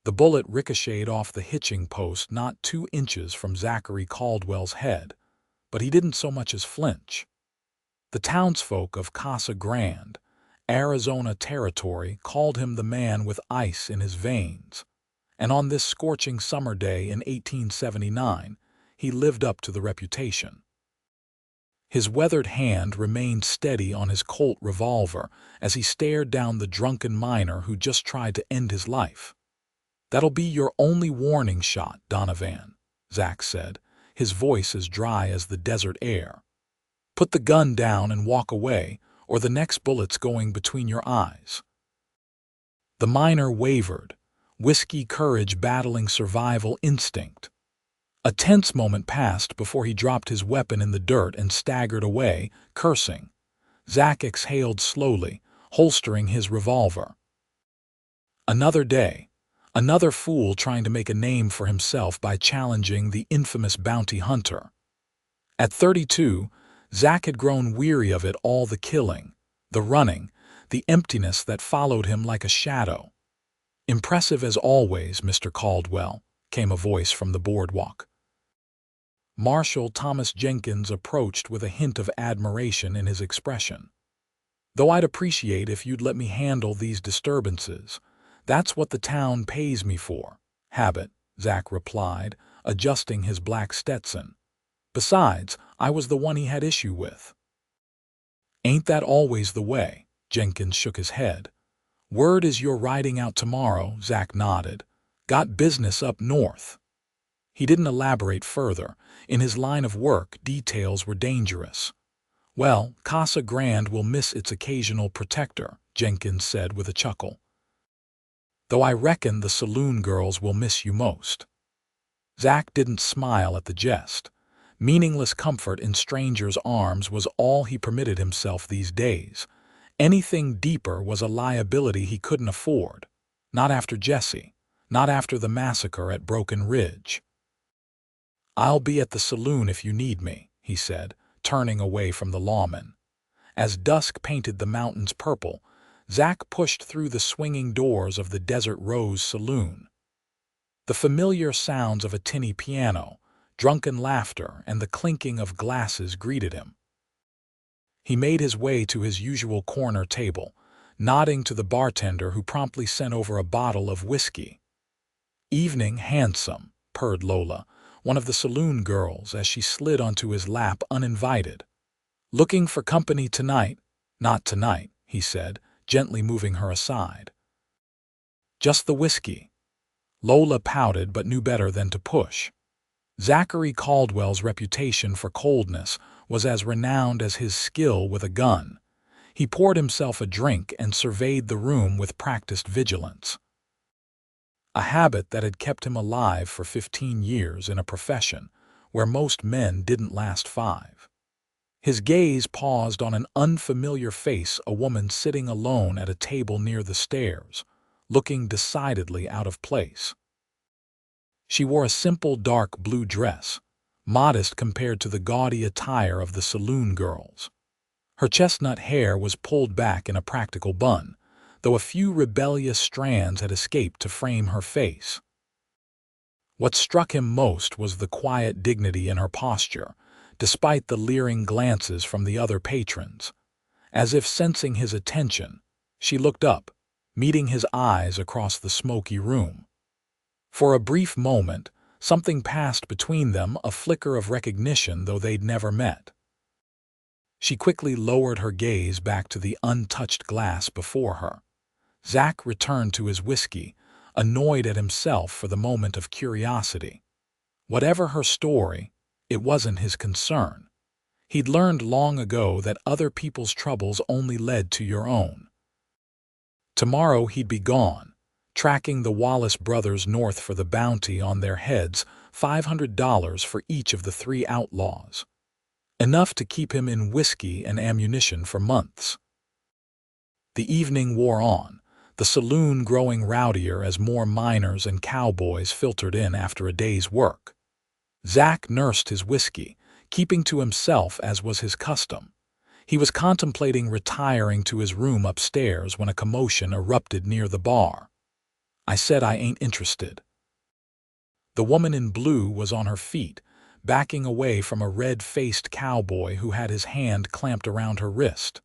The bullet ricocheted off the hitching post not 2 inches from Zachary Caldwell's head, but he didn't so much as flinch. The townsfolk of Casa Grande, Arizona Territory, called him the man with ice in his veins, and on this scorching summer day in 1879, he lived up to the reputation. His weathered hand remained steady on his Colt revolver as he stared down the drunken miner who just tried to end his life. "That'll be your only warning shot, Donovan," Zach said, his voice as dry as the desert air. "Put the gun down and walk away, or the next bullet's going between your eyes." The miner wavered, whiskey courage battling survival instinct. A tense moment passed before he dropped his weapon in the dirt and staggered away, cursing. Zach exhaled slowly, holstering his revolver. Another day, another fool trying to make a name for himself by challenging the infamous bounty hunter. At 32, Zach had grown weary of it all, the killing, the running, the emptiness that followed him like a shadow. "Impressive as always, Mr. Caldwell," came a voice from the boardwalk. Marshal Thomas Jenkins approached with a hint of admiration in his expression. "Though I'd appreciate if you'd let me handle these disturbances. That's what the town pays me for." "Habit," Zach replied, adjusting his black Stetson. "Besides, I was the one he had issue with." "Ain't that always the way?" Jenkins shook his head. "Word is you're riding out tomorrow," Zach nodded. "Got business up north." He didn't elaborate further. In his line of work, details were dangerous. "Well, Casa Grande will miss its occasional protector," Jenkins said with a chuckle. "Though I reckon the saloon girls will miss you most." Zach didn't smile at the jest. Meaningless comfort in strangers' arms was all he permitted himself these days. Anything deeper was a liability he couldn't afford. Not after Jesse. Not after the massacre at Broken Ridge. "I'll be at the saloon if you need me," he said, turning away from the lawman. As dusk painted the mountains purple, Zach pushed through the swinging doors of the Desert Rose Saloon. The familiar sounds of a tinny piano, drunken laughter, and the clinking of glasses greeted him. He made his way to his usual corner table, nodding to the bartender who promptly sent over a bottle of whiskey. "Evening, handsome," purred Lola, one of the saloon girls, as she slid onto his lap uninvited. "Looking for company tonight?" "Not tonight," he said, gently moving her aside. "Just the whiskey." Lola pouted but knew better than to push. Zachary Caldwell's reputation for coldness was as renowned as his skill with a gun. He poured himself a drink and surveyed the room with practiced vigilance. A habit that had kept him alive for 15 years in a profession where most men didn't last 5. His gaze paused on an unfamiliar face, a woman sitting alone at a table near the stairs, looking decidedly out of place. She wore a simple dark blue dress, modest compared to the gaudy attire of the saloon girls. Her chestnut hair was pulled back in a practical bun, though a few rebellious strands had escaped to frame her face. What struck him most was the quiet dignity in her posture, despite the leering glances from the other patrons. As if sensing his attention, she looked up, meeting his eyes across the smoky room. For a brief moment, something passed between them, a flicker of recognition, though they'd never met. She quickly lowered her gaze back to the untouched glass before her. Zach returned to his whiskey, annoyed at himself for the moment of curiosity. Whatever her story, it wasn't his concern. He'd learned long ago that other people's troubles only led to your own. Tomorrow he'd be gone, tracking the Wallace brothers north for the bounty on their heads, $500 for each of the 3 outlaws. Enough to keep him in whiskey and ammunition for months. The evening wore on, the saloon growing rowdier as more miners and cowboys filtered in after a day's work. Zach nursed his whiskey, keeping to himself as was his custom. He was contemplating retiring to his room upstairs when a commotion erupted near the bar. I said I ain't interested." The woman in blue was on her feet, backing away from a red-faced cowboy who had his hand clamped around her wrist.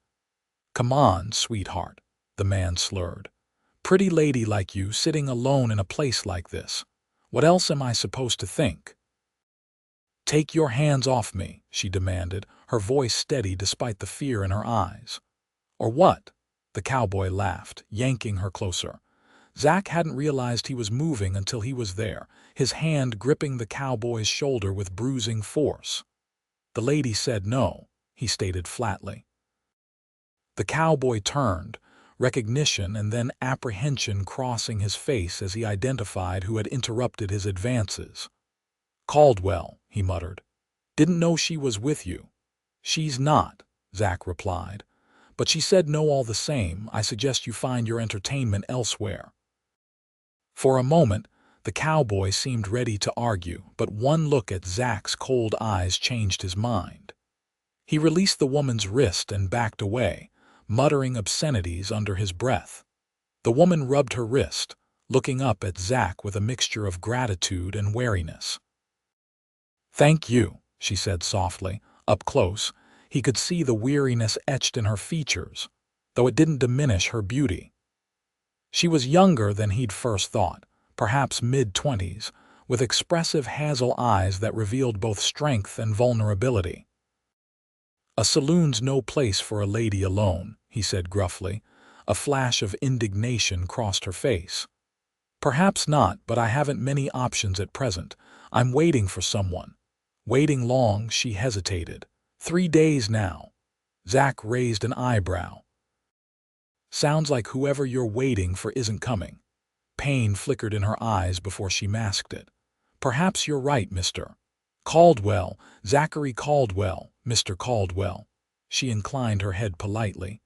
"Come on, sweetheart," the man slurred. "Pretty lady like you sitting alone in a place like this. What else am I supposed to think?" "Take your hands off me," she demanded, her voice steady despite the fear in her eyes. "Or what?" The cowboy laughed, yanking her closer. Zach hadn't realized he was moving until he was there, his hand gripping the cowboy's shoulder with bruising force. "The lady said no," he stated flatly. The cowboy turned, recognition and then apprehension crossing his face as he identified who had interrupted his advances. "Caldwell," he muttered. "Didn't know she was with you." "She's not," Zach replied. "But she said no all the same. I suggest you find your entertainment elsewhere." For a moment, the cowboy seemed ready to argue, but one look at Zach's cold eyes changed his mind. He released the woman's wrist and backed away, muttering obscenities under his breath. The woman rubbed her wrist, looking up at Zach with a mixture of gratitude and wariness. "Thank you," she said softly. Up close, he could see the weariness etched in her features, though it didn't diminish her beauty. She was younger than he'd first thought, perhaps mid-20s, with expressive hazel eyes that revealed both strength and vulnerability. "A saloon's no place for a lady alone," he said gruffly. A flash of indignation crossed her face. "Perhaps not, but I haven't many options at present. I'm waiting for someone." "Waiting long?" She hesitated. 3 days now." Zach raised an eyebrow. "Sounds like whoever you're waiting for isn't coming." Pain flickered in her eyes before she masked it. "Perhaps you're right, Mr. Caldwell, Zachary Caldwell, Mr. Caldwell." She inclined her head politely.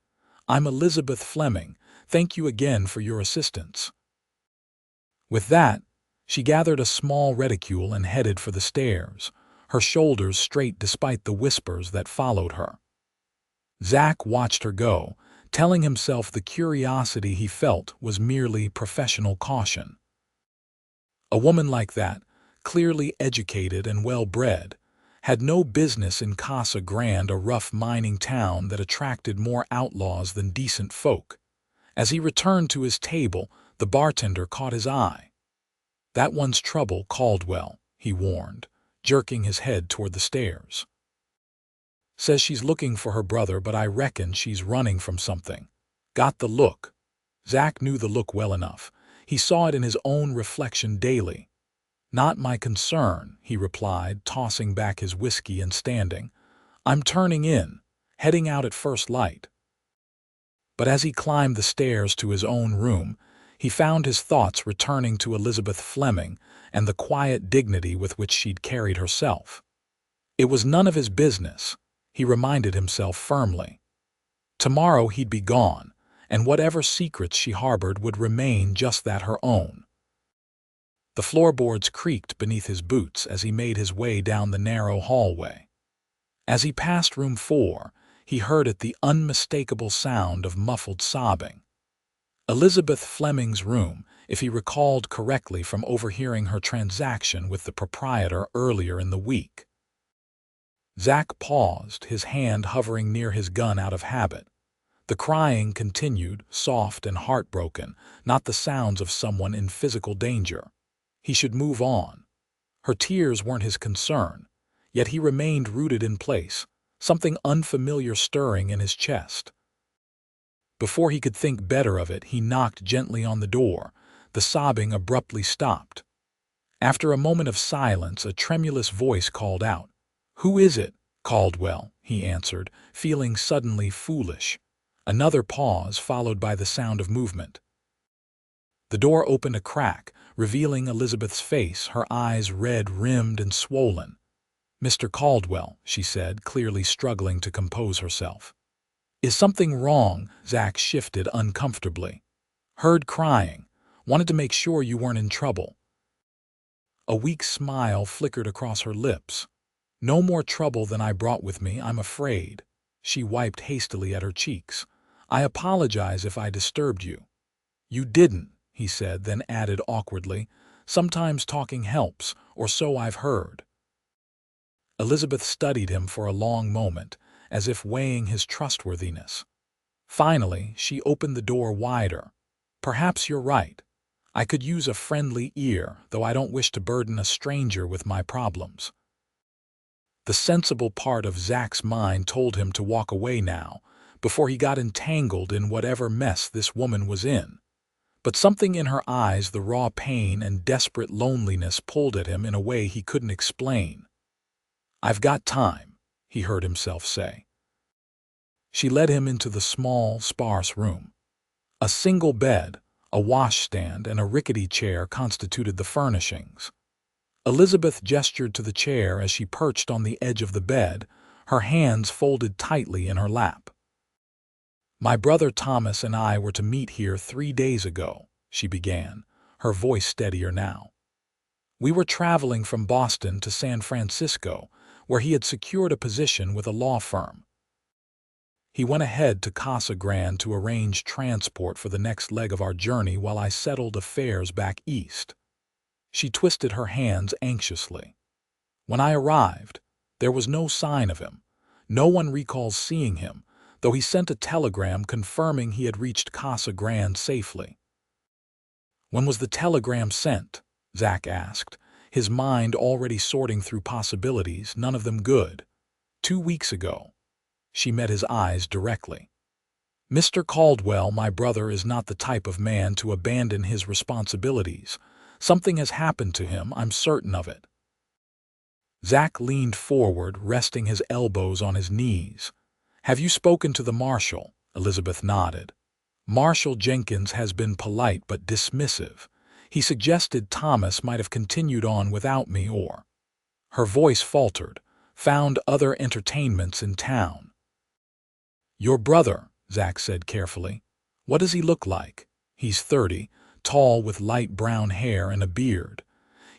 "I'm Elizabeth Fleming. Thank you again for your assistance." With that, she gathered a small reticule and headed for the stairs, her shoulders straight despite the whispers that followed her. Zach watched her go, telling himself the curiosity he felt was merely professional caution. A woman like that, clearly educated and well-bred, had no business in Casa Grande, a rough mining town that attracted more outlaws than decent folk. As he returned to his table, the bartender caught his eye. "That one's trouble, Caldwell," he warned, jerking his head toward the stairs. "Says she's looking for her brother, but I reckon she's running from something." Got the look. Zach knew the look well enough. He saw it in his own reflection daily. "Not my concern," he replied, tossing back his whiskey and standing. "I'm turning in, heading out at first light." But as he climbed the stairs to his own room, he found his thoughts returning to Elizabeth Fleming and the quiet dignity with which she'd carried herself. It was none of his business, he reminded himself firmly. Tomorrow he'd be gone, and whatever secrets she harbored would remain just that, her own. The floorboards creaked beneath his boots as he made his way down the narrow hallway. As he passed room 4, he heard it, the unmistakable sound of muffled sobbing. Elizabeth Fleming's room, if he recalled correctly from overhearing her transaction with the proprietor earlier in the week. Zach paused, his hand hovering near his gun out of habit. The crying continued, soft and heartbroken, not the sounds of someone in physical danger. He should move on. Her tears weren't his concern, yet he remained rooted in place, something unfamiliar stirring in his chest. Before he could think better of it, he knocked gently on the door. The sobbing abruptly stopped. After a moment of silence, a tremulous voice called out. "Who is it?" "Caldwell," he answered, feeling suddenly foolish. Another pause, followed by the sound of movement. The door opened a crack, revealing Elizabeth's face, her eyes red-rimmed and swollen. "Mr. Caldwell," she said, clearly struggling to compose herself. "Is something wrong?" Zach shifted uncomfortably. "Heard crying. Wanted to make sure you weren't in trouble." A weak smile flickered across her lips. "No more trouble than I brought with me, I'm afraid." She wiped hastily at her cheeks. "I apologize if I disturbed you." "You didn't," he said, then added awkwardly, "Sometimes talking helps, or so I've heard." Elizabeth studied him for a long moment, as if weighing his trustworthiness. Finally, she opened the door wider. "Perhaps you're right. I could use a friendly ear, though I don't wish to burden a stranger with my problems." The sensible part of Zach's mind told him to walk away now, before he got entangled in whatever mess this woman was in. But something in her eyes, the raw pain and desperate loneliness, pulled at him in a way he couldn't explain. "I've got time," he heard himself say. She led him into the small, sparse room. A single bed, a washstand, and a rickety chair constituted the furnishings. Elizabeth gestured to the chair as she perched on the edge of the bed, her hands folded tightly in her lap. "My brother Thomas and I were to meet here 3 days ago," she began, her voice steadier now. "We were traveling from Boston to San Francisco, where he had secured a position with a law firm. He went ahead to Casa Grande to arrange transport for the next leg of our journey while I settled affairs back east." She twisted her hands anxiously. "When I arrived, there was no sign of him. No one recalls seeing him, though he sent a telegram confirming he had reached Casa Grande safely." "When was the telegram sent?" Zach asked, his mind already sorting through possibilities, none of them good. 2 weeks ago." She met his eyes directly. "Mr. Caldwell, my brother is not the type of man to abandon his responsibilities. Something has happened to him, I'm certain of it." Zach leaned forward, resting his elbows on his knees. "Have you spoken to the marshal?" Elizabeth nodded. "Marshal Jenkins has been polite but dismissive. He suggested Thomas might have continued on without me or—" her voice faltered, "found other entertainments in town." "Your brother," Zach said carefully. "What does he look like?" "He's 30, tall with light brown hair and a beard.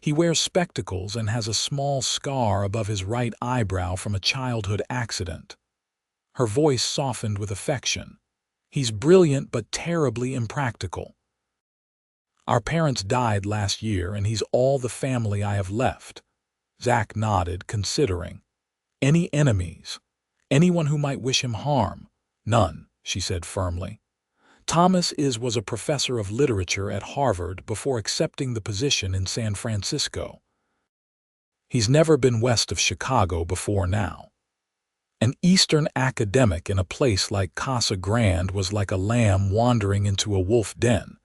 He wears spectacles and has a small scar above his right eyebrow from a childhood accident." Her voice softened with affection. "He's brilliant but terribly impractical. Our parents died last year and he's all the family I have left." Zach nodded, considering. "Any enemies? Anyone who might wish him harm?" "None," she said firmly. "Thomas was a professor of literature at Harvard before accepting the position in San Francisco. He's never been west of Chicago before now. An Eastern academic in a place like Casa Grande was like a lamb wandering into a wolf den.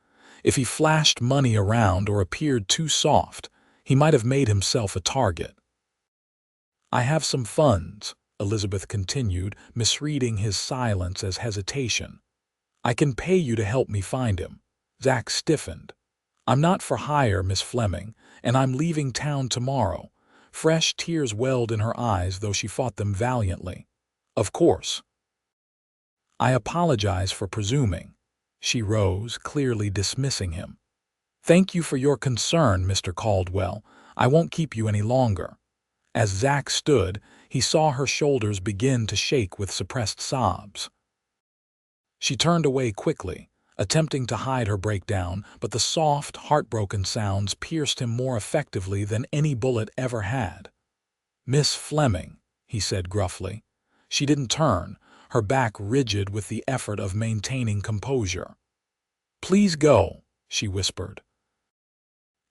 If he flashed money around or appeared too soft, he might have made himself a target." "I have some funds," Elizabeth continued, misreading his silence as hesitation. "I can pay you to help me find him." Zach stiffened. "I'm not for hire, Miss Fleming, and I'm leaving town tomorrow." Fresh tears welled in her eyes, though she fought them valiantly. "Of course. I apologize for presuming." She rose, clearly dismissing him. "Thank you for your concern, Mr. Caldwell. I won't keep you any longer." As Zach stood, he saw her shoulders begin to shake with suppressed sobs. She turned away quickly, attempting to hide her breakdown, but the soft, heartbroken sounds pierced him more effectively than any bullet ever had. "Miss Fleming," he said gruffly. She didn't turn, her back rigid with the effort of maintaining composure. "Please go," she whispered.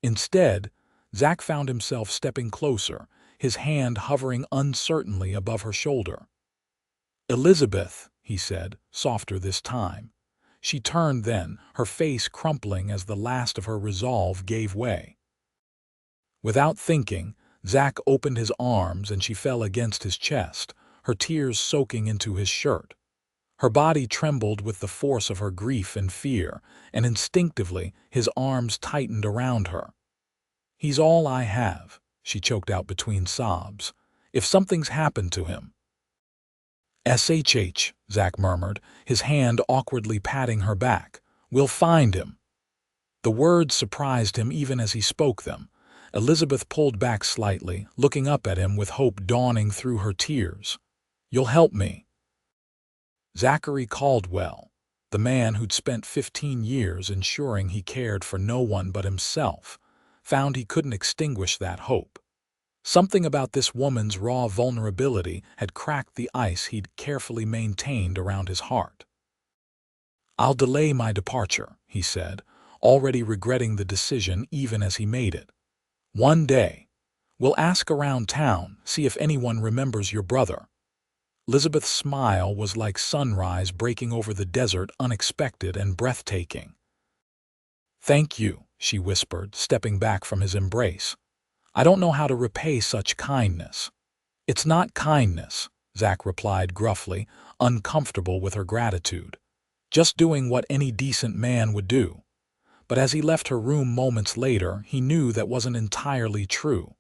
Instead, Zach found himself stepping closer, his hand hovering uncertainly above her shoulder. "Elizabeth," he said, softer this time. She turned then, her face crumpling as the last of her resolve gave way. Without thinking, Zach opened his arms and she fell against his chest, her tears soaking into his shirt. Her body trembled with the force of her grief and fear, and instinctively his arms tightened around her. "He's all I have," she choked out between sobs. "If something's happened to him—" "SHH," Zach murmured, his hand awkwardly patting her back. "We'll find him." The words surprised him even as he spoke them. Elizabeth pulled back slightly, looking up at him with hope dawning through her tears. "You'll help me?" "Zachary Caldwell," The man who'd spent 15 years ensuring he cared for no one but himself found he couldn't extinguish that hope. Something about this woman's raw vulnerability had cracked the ice he'd carefully maintained around his heart. "I'll delay my departure," he said, already regretting the decision even as he made it. "One day, we'll ask around town, see if anyone remembers your brother." Elizabeth's smile was like sunrise breaking over the desert, unexpected and breathtaking. "Thank you," she whispered, stepping back from his embrace. "I don't know how to repay such kindness." "It's not kindness," Zach replied gruffly, uncomfortable with her gratitude. "Just doing what any decent man would do." But as he left her room moments later, he knew that wasn't entirely true.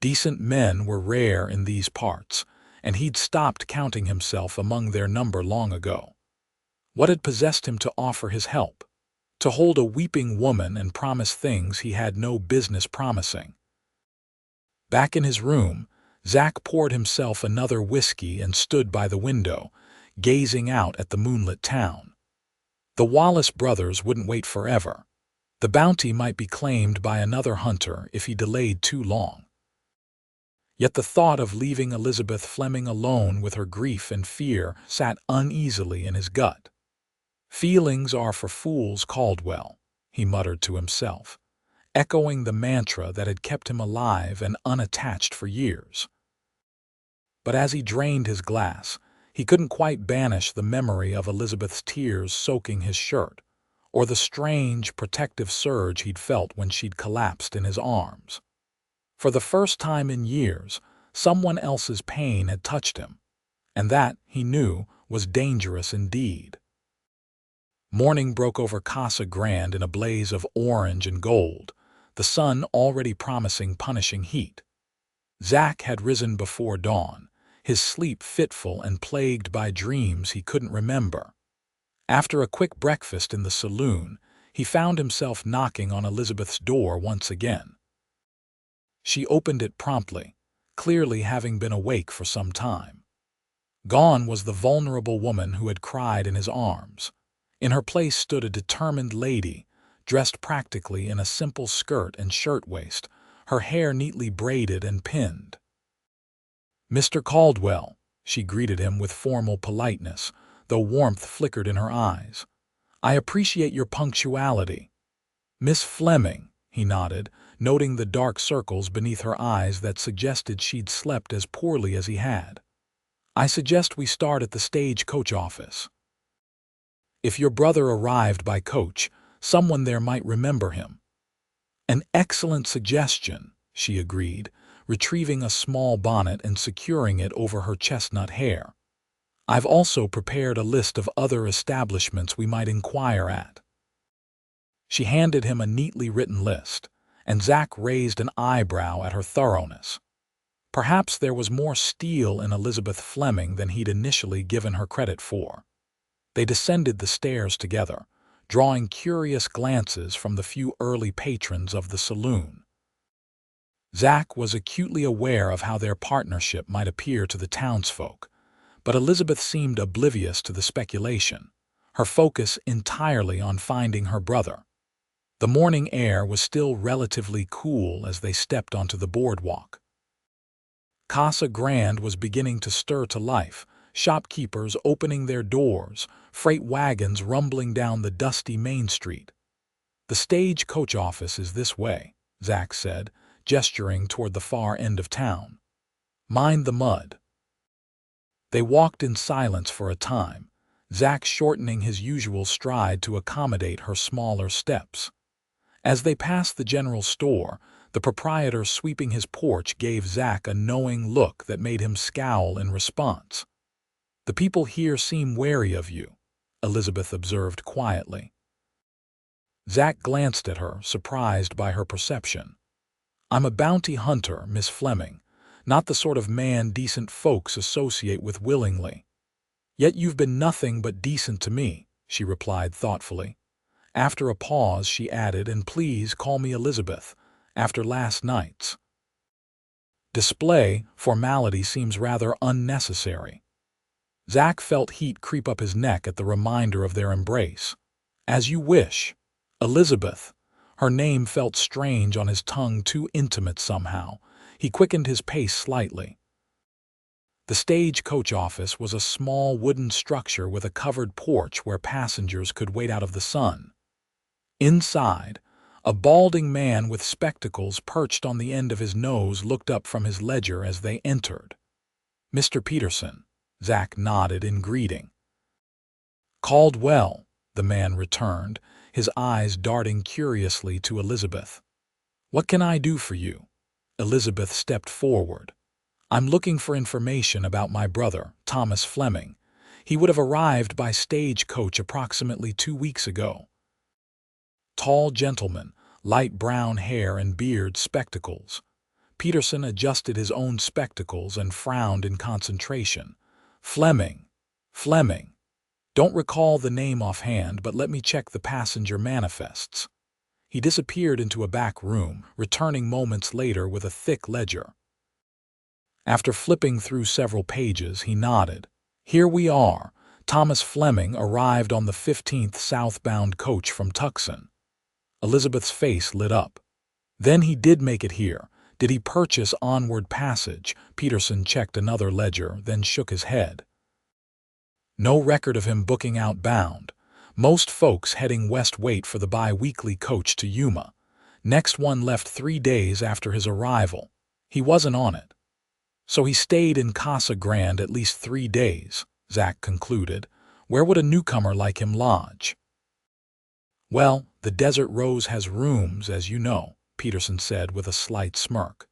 Decent men were rare in these parts, and he'd stopped counting himself among their number long ago. What had possessed him to offer his help? To hold a weeping woman and promise things he had no business promising? Back in his room, Zach poured himself another whiskey and stood by the window, gazing out at the moonlit town. The Wallace brothers wouldn't wait forever. The bounty might be claimed by another hunter if he delayed too long. Yet the thought of leaving Elizabeth Fleming alone with her grief and fear sat uneasily in his gut. "Feelings are for fools, Caldwell," he muttered to himself, echoing the mantra that had kept him alive and unattached for years. But as he drained his glass, he couldn't quite banish the memory of Elizabeth's tears soaking his shirt, or the strange, protective surge he'd felt when she'd collapsed in his arms. For the first time in years, someone else's pain had touched him, and that, he knew, was dangerous indeed. Morning broke over Casa Grande in a blaze of orange and gold, the sun already promising punishing heat. Zach had risen before dawn, his sleep fitful and plagued by dreams he couldn't remember. After a quick breakfast in the saloon, he found himself knocking on Elizabeth's door once again. She opened it promptly, clearly having been awake for some time. Gone was the vulnerable woman who had cried in his arms. In her place stood a determined lady, dressed practically in a simple skirt and shirtwaist, her hair neatly braided and pinned. "Mr. Caldwell," she greeted him with formal politeness, though warmth flickered in her eyes. "I appreciate your punctuality." "Miss Fleming," he nodded, noting the dark circles beneath her eyes that suggested she'd slept as poorly as he had. "I suggest we start at the stagecoach office. If your brother arrived by coach, someone there might remember him." "An excellent suggestion," she agreed, retrieving a small bonnet and securing it over her chestnut hair. "I've also prepared a list of other establishments we might inquire at." She handed him a neatly written list, and Zach raised an eyebrow at her thoroughness. Perhaps there was more steel in Elizabeth Fleming than he'd initially given her credit for. They descended the stairs together, drawing curious glances from the few early patrons of the saloon. Zach was acutely aware of how their partnership might appear to the townsfolk, but Elizabeth seemed oblivious to the speculation, her focus entirely on finding her brother. The morning air was still relatively cool as they stepped onto the boardwalk. Casa Grande was beginning to stir to life, shopkeepers opening their doors, freight wagons rumbling down the dusty main street. "The stagecoach office is this way," Zach said, gesturing toward the far end of town. "Mind the mud." They walked in silence for a time, Zach shortening his usual stride to accommodate her smaller steps. As they passed the general store, the proprietor sweeping his porch gave Zach a knowing look that made him scowl in response. "The people here seem wary of you," Elizabeth observed quietly. Zach glanced at her, surprised by her perception. "I'm a bounty hunter, Miss Fleming, not the sort of man decent folks associate with willingly." "Yet you've been nothing but decent to me," she replied thoughtfully. After a pause, she added, "And please call me Elizabeth, after last night's display. Formality seems rather unnecessary." Zach felt heat creep up his neck at the reminder of their embrace. As you wish. Elizabeth. Her name felt strange on his tongue, too intimate somehow. He quickened his pace slightly. The stagecoach office was a small wooden structure with a covered porch where passengers could wait out of the sun. Inside, a balding man with spectacles perched on the end of his nose looked up from his ledger as they entered. Mr. Peterson. Zach nodded in greeting. Caldwell, the man returned, his eyes darting curiously to Elizabeth. What can I do for you? Elizabeth stepped forward. I'm looking for information about my brother, Thomas Fleming. He would have arrived by stagecoach approximately 2 weeks ago. Tall gentleman, light brown hair and beard, spectacles. Peterson adjusted his own spectacles and frowned in concentration. Fleming. Don't recall the name offhand, but let me check the passenger manifests. He disappeared into a back room, returning moments later with a thick ledger. After flipping through several pages, he nodded. Here we are. Thomas Fleming arrived on the 15th southbound coach from Tucson. Elizabeth's face lit up. Then he did make it here. Did he purchase onward passage? Peterson checked another ledger, then shook his head. No record of him booking outbound. Most folks heading west wait for the bi-weekly coach to Yuma. Next one left 3 days after his arrival. He wasn't on it. So he stayed in Casa Grande at least 3 days, Zach concluded. Where would a newcomer like him lodge? Well, the Desert Rose has rooms, as you know, Peterson said with a slight smirk.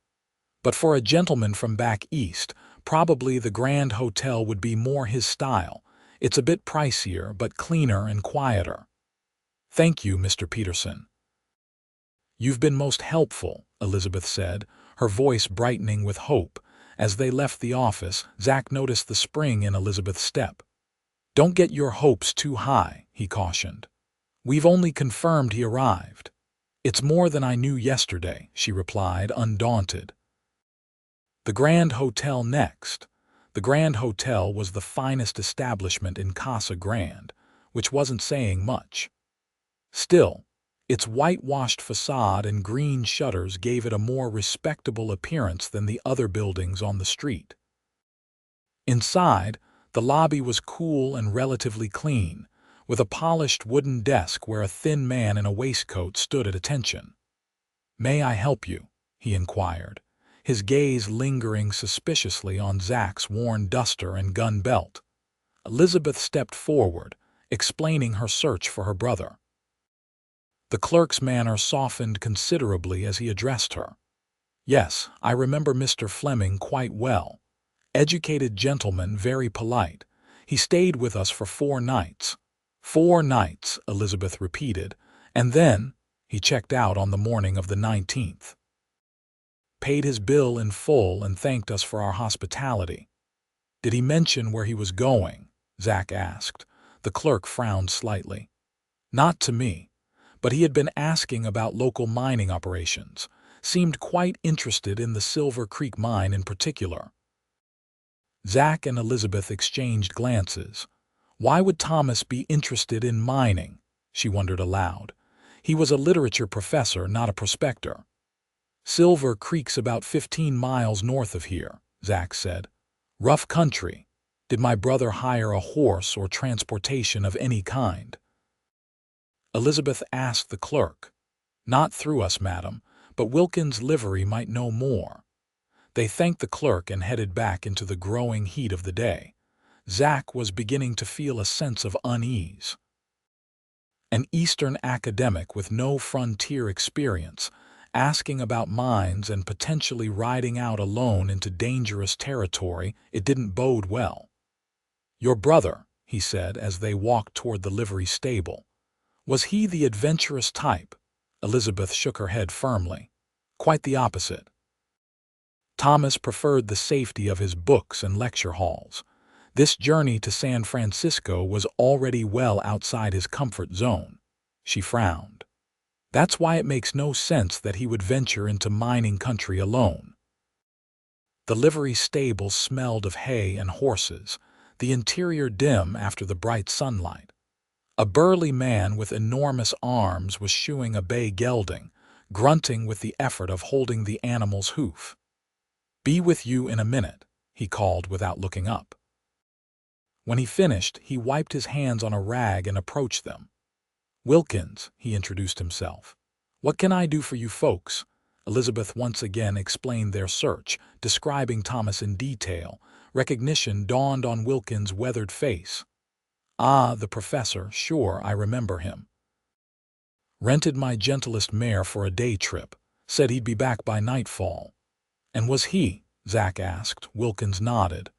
But for a gentleman from back east, probably the Grand Hotel would be more his style. It's a bit pricier, but cleaner and quieter. Thank you, Mr. Peterson. You've been most helpful, Elizabeth said, her voice brightening with hope. As they left the office, Zach noticed the spring in Elizabeth's step. Don't get your hopes too high, he cautioned. We've only confirmed he arrived. It's more than I knew yesterday, she replied, undaunted. The Grand Hotel next. The Grand Hotel was the finest establishment in Casa Grande, which wasn't saying much. Still, its whitewashed facade and green shutters gave it a more respectable appearance than the other buildings on the street. Inside, the lobby was cool and relatively clean, with a polished wooden desk where a thin man in a waistcoat stood at attention. May I help you? He inquired, his gaze lingering suspiciously on Zach's worn duster and gun belt. Elizabeth stepped forward, explaining her search for her brother. The clerk's manner softened considerably as he addressed her. Yes, I remember Mr. Fleming quite well. Educated gentleman, very polite. He stayed with us for 4 nights. 4 nights, Elizabeth repeated, and then he checked out on the morning of the 19th. Paid his bill in full and thanked us for our hospitality. Did he mention where he was going? Zach asked. The clerk frowned slightly. Not to me, but he had been asking about local mining operations, seemed quite interested in the Silver Creek mine in particular. Zach and Elizabeth exchanged glances. Why would Thomas be interested in mining? She wondered aloud. He was a literature professor, not a prospector. Silver Creek's about 15 miles north of here, Zach said. Rough country. Did my brother hire a horse or transportation of any kind? Elizabeth asked the clerk. Not through us, madam, but Wilkins' livery might know more. They thanked the clerk and headed back into the growing heat of the day. Zach was beginning to feel a sense of unease. An Eastern academic with no frontier experience, asking about mines and potentially riding out alone into dangerous territory, it didn't bode well. Your brother, he said as they walked toward the livery stable. Was he the adventurous type? Elizabeth shook her head firmly. Quite the opposite. Thomas preferred the safety of his books and lecture halls. This journey to San Francisco was already well outside his comfort zone. She frowned. That's why it makes no sense that he would venture into mining country alone. The livery stable smelled of hay and horses. the interior dim after the bright sunlight. A burly man with enormous arms was shoeing a bay gelding, grunting with the effort of holding the animal's hoof. "Be with you in a minute," he called without looking up. When he finished, he wiped his hands on a rag and approached them. "Wilkins," he introduced himself. "What can I do for you folks?" Elizabeth once again explained their search, describing Thomas in detail. Recognition dawned on Wilkins' weathered face. "Ah, the professor, sure, I remember him. Rented my gentlest mare for a day trip. Said he'd be back by nightfall." "And was he?" Zach asked. Wilkins nodded.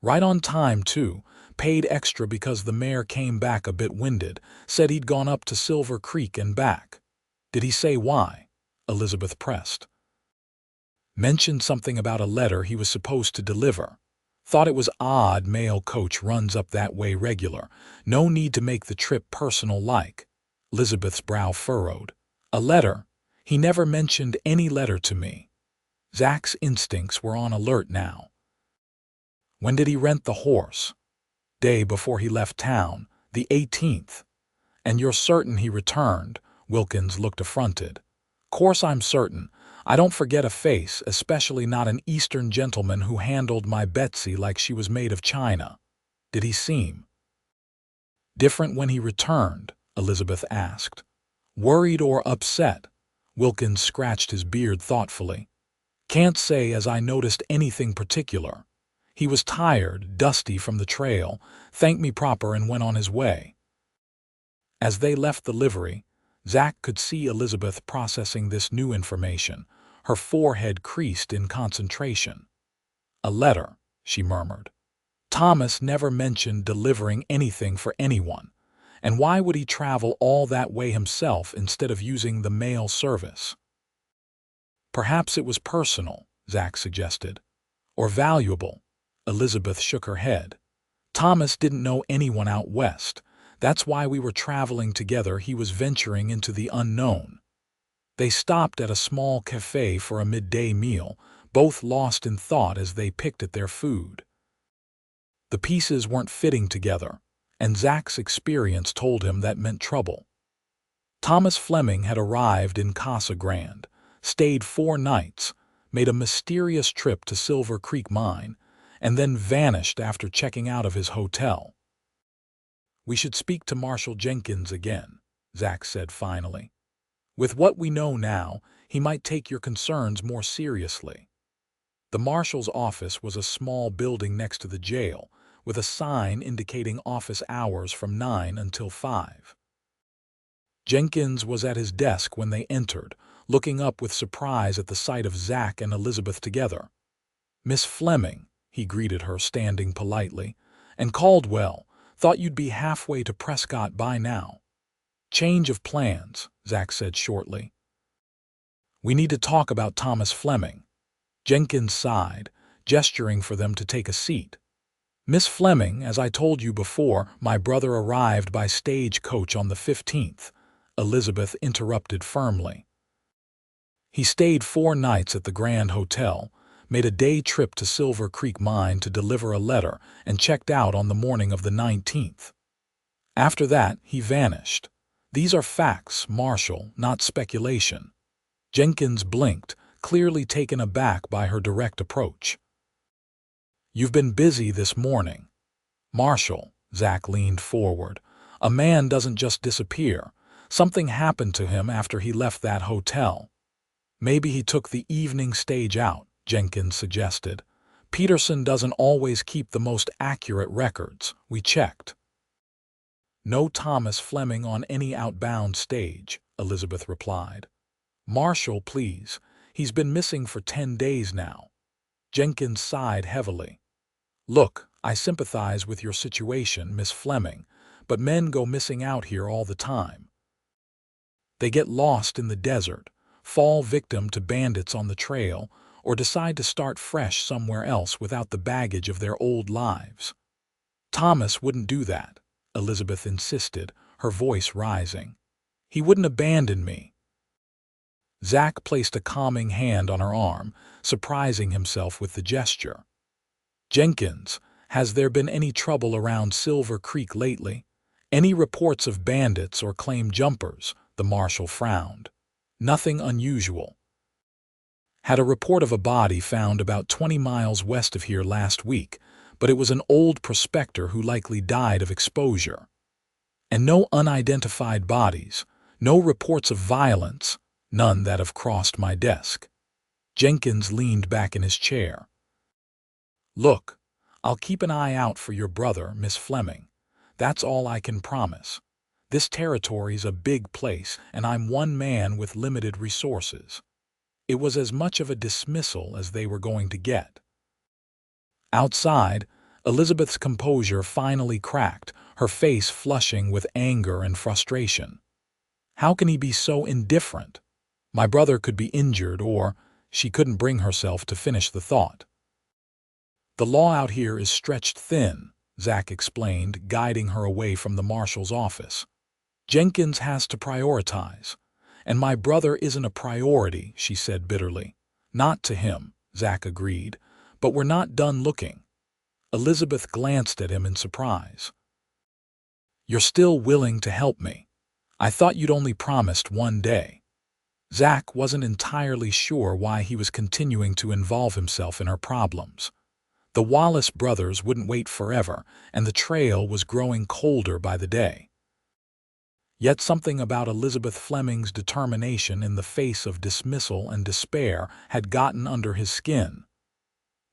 "Right on time, too. Paid extra because the mare came back a bit winded. Said he'd gone up to Silver Creek and back." "Did he say why?" Elizabeth pressed. "Mentioned something about a letter he was supposed to deliver. Thought it was odd mail coach runs up that way regular. No need to make the trip personal like." Elizabeth's brow furrowed. "A letter? He never mentioned any letter to me." Zach's instincts were on alert now. "When did he rent the horse?" "Day before he left town, the 18th. "And you're certain he returned?" Wilkins looked affronted. "Course I'm certain. I don't forget a face, especially not an Eastern gentleman who handled my Betsy like she was made of china." "Did he seem different when he returned?" Elizabeth asked. "Worried or upset?" Wilkins scratched his beard thoughtfully. "Can't say as I noticed anything particular. He was tired, dusty from the trail, thanked me proper and went on his way." As they left the livery, Zach could see Elizabeth processing this new information, her forehead creased in concentration. "A letter," she murmured. "Thomas never mentioned delivering anything for anyone. And why would he travel all that way himself instead of using the mail service?" "Perhaps it was personal," Zach suggested. "Or valuable." Elizabeth shook her head. "Thomas didn't know anyone out west. That's why we were traveling together. He was venturing into the unknown." They stopped at a small cafe for a midday meal, both lost in thought as they picked at their food. The pieces weren't fitting together, and Zach's experience told him that meant trouble. Thomas Fleming had arrived in Casa Grande, stayed 4 nights, made a mysterious trip to Silver Creek Mine, and then vanished after checking out of his hotel. "We should speak to Marshal Jenkins again," Zach said finally. "With what we know now, he might take your concerns more seriously." The marshal's office was a small building next to the jail, with a sign indicating office hours from 9 until 5. Jenkins was at his desk when they entered, looking up with surprise at the sight of Zach and Elizabeth together. "Miss Fleming," he greeted her, standing politely, "and Caldwell, thought you'd be halfway to Prescott by now." "Change of plans," Zach said shortly. "We need to talk about Thomas Fleming." Jenkins sighed, gesturing for them to take a seat. "Miss Fleming, as I told you before, my brother arrived by stagecoach on the 15th, Elizabeth interrupted firmly. "He stayed 4 nights at the Grand Hotel, made a day trip to Silver Creek Mine to deliver a letter, and checked out on the morning of the 19th. After that, he vanished. These are facts, Marshal, not speculation." Jenkins blinked, clearly taken aback by her direct approach. "You've been busy this morning." "Marshal," Zach leaned forward, "a man doesn't just disappear. Something happened to him after he left that hotel." "Maybe he took the evening stage out," Jenkins suggested. "Peterson doesn't always keep the most accurate records. We checked." "No Thomas Fleming on any outbound stage," Elizabeth replied. "Marshal, please. He's been missing for 10 days now." Jenkins sighed heavily. "Look, I sympathize with your situation, Miss Fleming, but men go missing out here all the time. They get lost in the desert, fall victim to bandits on the trail, or decide to start fresh somewhere else without the baggage of their old lives. Thomas wouldn't do that," Elizabeth insisted, her voice rising. "He wouldn't abandon me." Zach placed a calming hand on her arm, surprising himself with the gesture. "Jenkins, Has there been any trouble around Silver Creek lately? Any reports of bandits or claim jumpers? The marshal frowned. Nothing unusual. Had a report of a body found about 20 miles west of here last week, but it was an old prospector who likely died of exposure. And no unidentified bodies, no reports of violence, none that have crossed my desk. Jenkins leaned back in his chair. Look, I'll keep an eye out for your brother, Miss Fleming. That's all I can promise. This territory's a big place, and I'm one man with limited resources. It was as much of a dismissal as they were going to get. Outside, Elizabeth's composure finally cracked, her face flushing with anger and frustration. How can he be so indifferent? My brother could be injured, or she couldn't bring herself to finish the thought. The law out here is stretched thin, Zach explained, guiding her away from the marshal's office. Jenkins has to prioritize. And my brother isn't a priority, she said bitterly. Not to him, Zach agreed, but we're not done looking. Elizabeth glanced at him in surprise. You're still willing to help me. I thought you'd only promised one day. Zach wasn't entirely sure why he was continuing to involve himself in her problems. The Wallace brothers wouldn't wait forever, and the trail was growing colder by the day. Yet something about Elizabeth Fleming's determination in the face of dismissal and despair had gotten under his skin.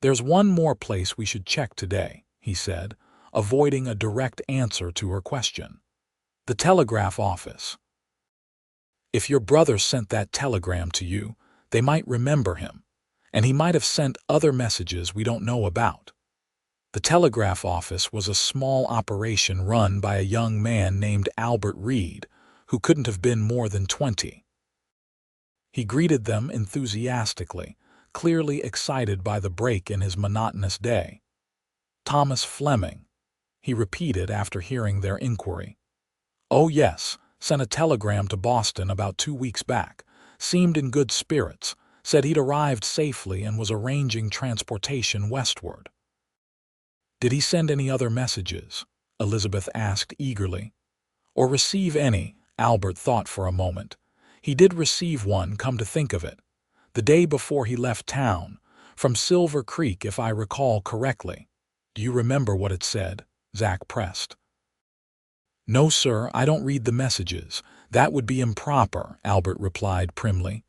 There's one more place we should check today, he said, avoiding a direct answer to her question. The telegraph office. If your brother sent that telegram to you, they might remember him, and he might have sent other messages we don't know about. The telegraph office was a small operation run by a young man named Albert Reed, who couldn't have been more than 20. He greeted them enthusiastically, clearly excited by the break in his monotonous day. Thomas Fleming, he repeated after hearing their inquiry. Oh yes, sent a telegram to Boston about 2 weeks back, seemed in good spirits, said he'd arrived safely and was arranging transportation westward. Did he send any other messages? Elizabeth asked eagerly. Or receive any? Albert thought for a moment. He did receive one, come to think of it. The day before he left town, from Silver Creek if I recall correctly. Do you remember what it said? Zach pressed. No, sir, I don't read the messages. That would be improper, Albert replied primly.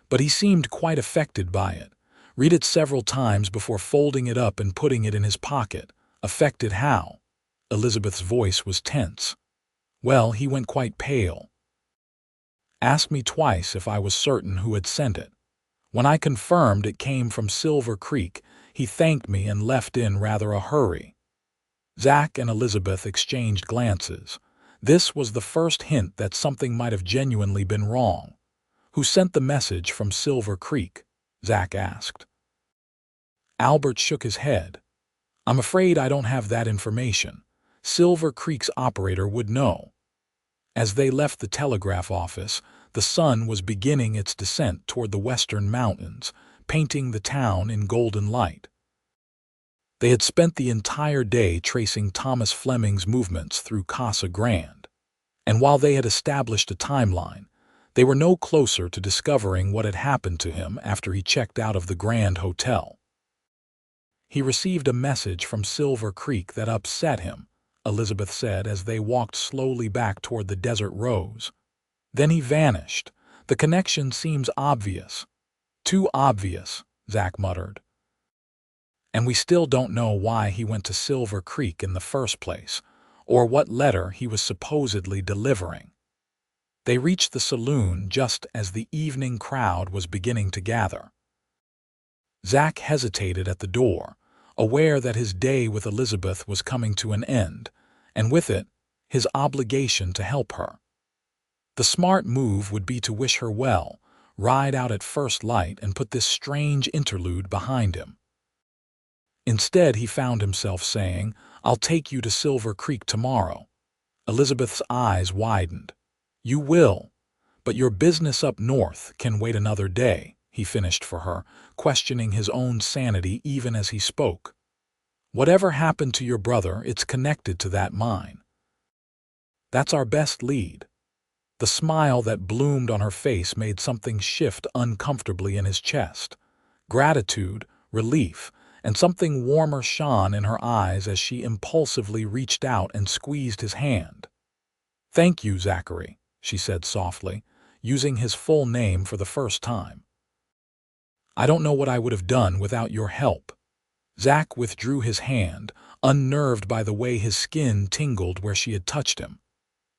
But he seemed quite affected by it. Read it several times before folding it up and putting it in his pocket. Affected how? Elizabeth's voice was tense. Well, he went quite pale. Asked me twice if I was certain who had sent it. When I confirmed it came from Silver Creek, he thanked me and left in rather a hurry. Zach and Elizabeth exchanged glances. This was the first hint that something might have genuinely been wrong. Who sent the message from Silver Creek? Zach asked. Albert shook his head. I'm afraid I don't have that information. Silver Creek's operator would know. As they left the telegraph office, the sun was beginning its descent toward the western mountains, painting the town in golden light. They had spent the entire day tracing Thomas Fleming's movements through Casa Grande, and while they had established a timeline, they were no closer to discovering what had happened to him after he checked out of the Grand Hotel. He received a message from Silver Creek that upset him, Elizabeth said as they walked slowly back toward the Desert Rose. Then he vanished. The connection seems obvious. Too obvious, Zach muttered. And we still don't know why he went to Silver Creek in the first place, or what letter he was supposedly delivering. They reached the saloon just as the evening crowd was beginning to gather. Zach hesitated at the door, aware that his day with Elizabeth was coming to an end, and with it, his obligation to help her. The smart move would be to wish her well, ride out at first light and put this strange interlude behind him. Instead, he found himself saying, I'll take you to Silver Creek tomorrow. Elizabeth's eyes widened. You will, but your business up north can wait another day, he finished for her, questioning his own sanity even as he spoke. Whatever happened to your brother, it's connected to that mine. That's our best lead. The smile that bloomed on her face made something shift uncomfortably in his chest. Gratitude, relief, and something warmer shone in her eyes as she impulsively reached out and squeezed his hand. "Thank you, Zachary," she said softly, using his full name for the first time. "I don't know what I would have done without your help." Zach withdrew his hand, unnerved by the way his skin tingled where she had touched him.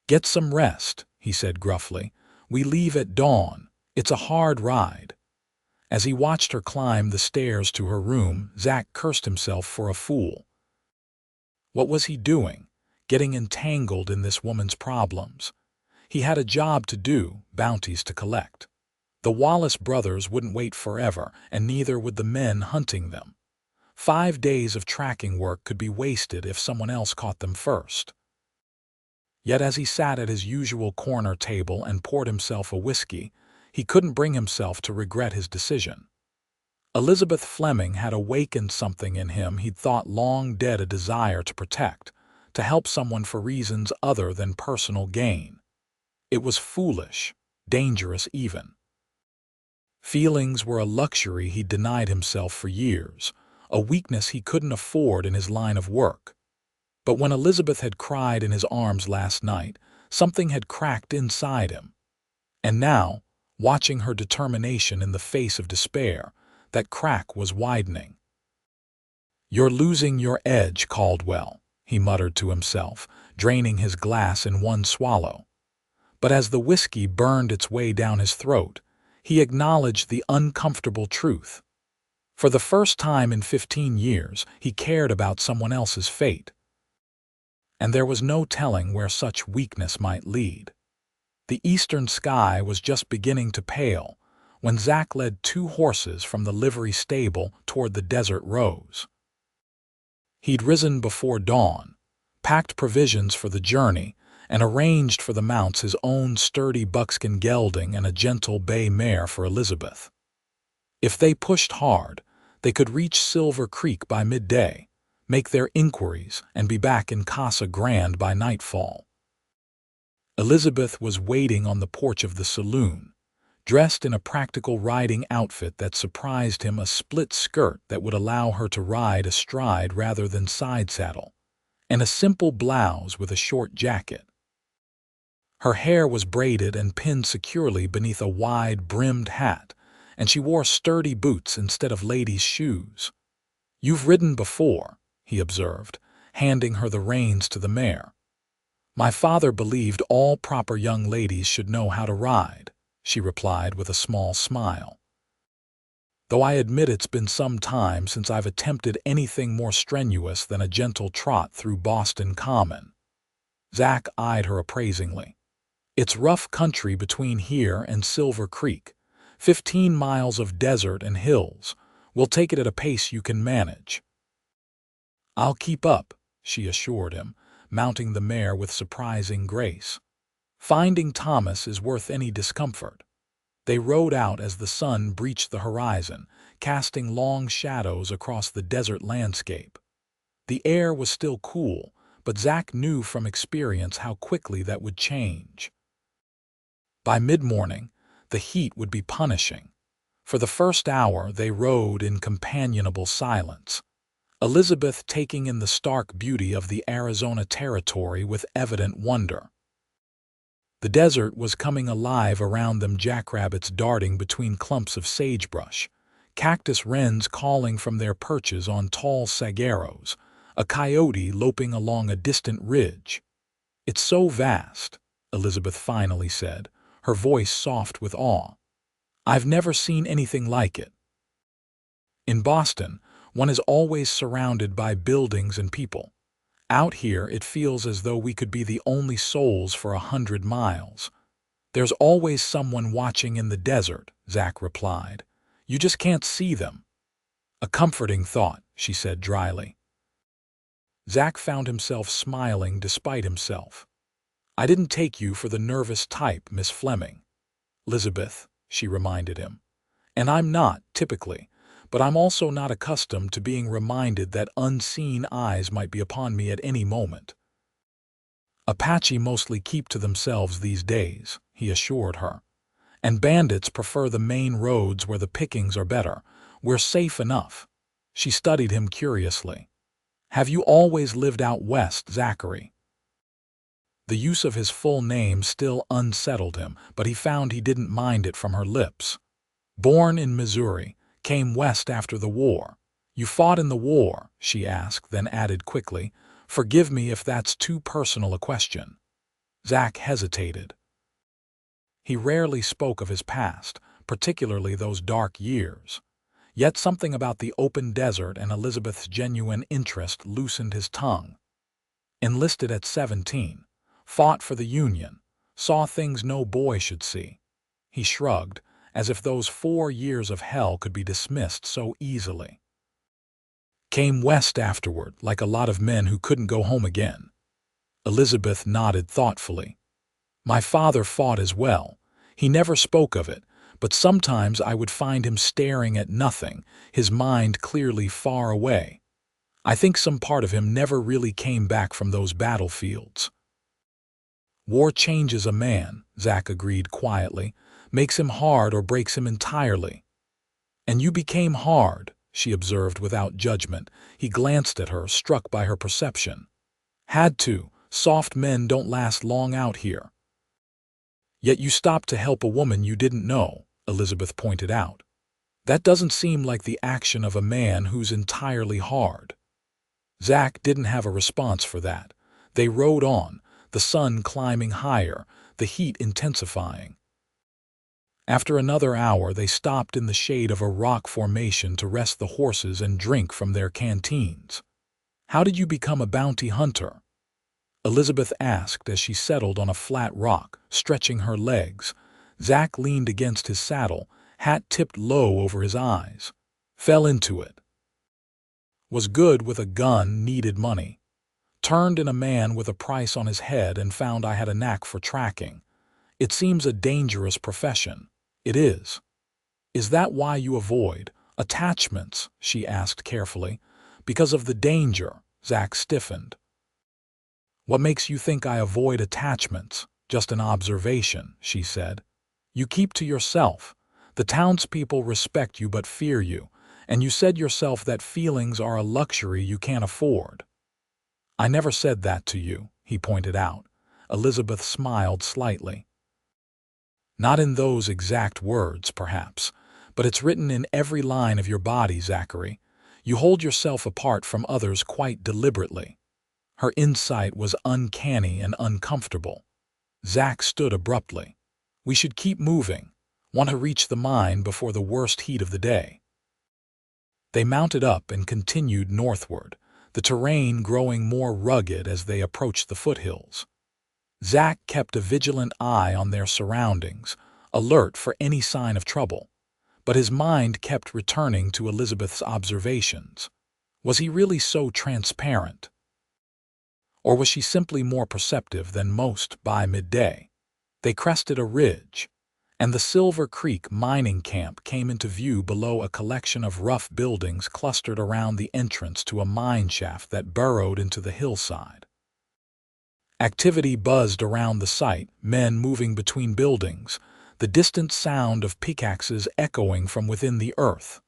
"Get some rest," he said gruffly. "We leave at dawn. It's a hard ride." As he watched her climb the stairs to her room, Zach cursed himself for a fool. What was he doing, getting entangled in this woman's problems? He had a job to do, bounties to collect. The Wallace brothers wouldn't wait forever, and neither would the men hunting them. 5 days of tracking work could be wasted if someone else caught them first. Yet as he sat at his usual corner table and poured himself a whiskey, he couldn't bring himself to regret his decision. Elizabeth Fleming had awakened something in him he'd thought long dead, a desire to protect, to help someone for reasons other than personal gain. It was foolish, dangerous even. Feelings were a luxury he'd denied himself for years, a weakness he couldn't afford in his line of work. But when Elizabeth had cried in his arms last night, something had cracked inside him. And now, watching her determination in the face of despair, that crack was widening. "You're losing your edge, Caldwell," he muttered to himself, draining his glass in one swallow. But as the whiskey burned its way down his throat, he acknowledged the uncomfortable truth. For the first time in 15 years, he cared about someone else's fate. And there was no telling where such weakness might lead. The eastern sky was just beginning to pale when Zach led 2 horses from the livery stable toward the desert rose. He'd risen before dawn, packed provisions for the journey, and arranged for the mounts his own sturdy buckskin gelding and a gentle bay mare for Elizabeth. If they pushed hard, they could reach Silver Creek by midday, make their inquiries, and be back in Casa Grande by nightfall. Elizabeth was waiting on the porch of the saloon, dressed in a practical riding outfit that surprised him, a split skirt that would allow her to ride astride rather than side saddle, and a simple blouse with a short jacket. Her hair was braided and pinned securely beneath a wide-brimmed hat, and she wore sturdy boots instead of ladies' shoes. "You've ridden before," he observed, handing her the reins to the mare. "My father believed all proper young ladies should know how to ride," she replied with a small smile. "Though I admit it's been some time since I've attempted anything more strenuous than a gentle trot through Boston Common." Zach eyed her appraisingly. "It's rough country between here and Silver Creek, 15 miles of desert and hills. We'll take it at a pace you can manage." "I'll keep up," she assured him, mounting the mare with surprising grace. Finding Thomas is worth any discomfort. They rode out as the sun breached the horizon, casting long shadows across the desert landscape. The air was still cool, but Zach knew from experience how quickly that would change. By mid-morning, the heat would be punishing. For the first hour, they rode in companionable silence, Elizabeth taking in the stark beauty of the Arizona territory with evident wonder. The desert was coming alive around them, jackrabbits darting between clumps of sagebrush, cactus wrens calling from their perches on tall saguaros, a coyote loping along a distant ridge. "It's so vast," Elizabeth finally said, her voice soft with awe. "I've never seen anything like it. In Boston, one is always surrounded by buildings and people. Out here, it feels as though we could be the only souls for 100 miles. There's always someone watching in the desert," Zach replied. "You just can't see them." "A comforting thought," she said dryly. Zach found himself smiling despite himself. "I didn't take you for the nervous type, Miss Fleming." "Elizabeth," she reminded him. "And I'm not, typically, but I'm also not accustomed to being reminded that unseen eyes might be upon me at any moment. Apache mostly keep to themselves these days, he assured her. And bandits prefer the main roads where the pickings are better. We're safe enough. She studied him curiously. Have you always lived out west, Zachary? The use of his full name still unsettled him, but he found he didn't mind it from her lips. Born in Missouri, came west after the war. You fought in the war, she asked, then added quickly, forgive me if that's too personal a question. Zach hesitated. He rarely spoke of his past, particularly those dark years. Yet something about the open desert and Elizabeth's genuine interest loosened his tongue. Enlisted at 17, fought for the Union, saw things no boy should see. He shrugged, as if those 4 years of hell could be dismissed so easily. Came west afterward, like a lot of men who couldn't go home again. Elizabeth nodded thoughtfully. My father fought as well. He never spoke of it, but sometimes I would find him staring at nothing, his mind clearly far away. I think some part of him never really came back from those battlefields. War changes a man, Zach agreed quietly, makes him hard or breaks him entirely. And you became hard, she observed without judgment. He glanced at her, struck by her perception. Had to. Soft men don't last long out here. Yet you stopped to help a woman you didn't know, Elizabeth pointed out. That doesn't seem like the action of a man who's entirely hard. Zach didn't have a response for that. They rode on, the sun climbing higher, the heat intensifying. After another hour, they stopped in the shade of a rock formation to rest the horses and drink from their canteens. How did you become a bounty hunter? Elizabeth asked as she settled on a flat rock, stretching her legs. Zach leaned against his saddle, hat tipped low over his eyes. Fell into it. Was good with a gun, needed money. Turned in a man with a price on his head and found I had a knack for tracking. It seems a dangerous profession. It is. Is that why you avoid attachments? She asked carefully. Because of the danger, Zach stiffened. What makes you think I avoid attachments? Just an observation, she said. You keep to yourself. The townspeople respect you but fear you, and you said yourself that feelings are a luxury you can't afford. I never said that to you, he pointed out. Elizabeth smiled slightly. Not in those exact words, perhaps, but it's written in every line of your body, Zachary. You hold yourself apart from others quite deliberately. Her insight was uncanny and uncomfortable. Zach stood abruptly. We should keep moving. Want to reach the mine before the worst heat of the day. They mounted up and continued northward, the terrain growing more rugged as they approached the foothills. Zach kept a vigilant eye on their surroundings, alert for any sign of trouble, but his mind kept returning to Elizabeth's observations. Was he really so transparent? Or was she simply more perceptive than most by midday? They crested a ridge, and the Silver Creek mining camp came into view below a collection of rough buildings clustered around the entrance to a mine shaft that burrowed into the hillside. Activity buzzed around the site, men moving between buildings, the distant sound of pickaxes echoing from within the earth.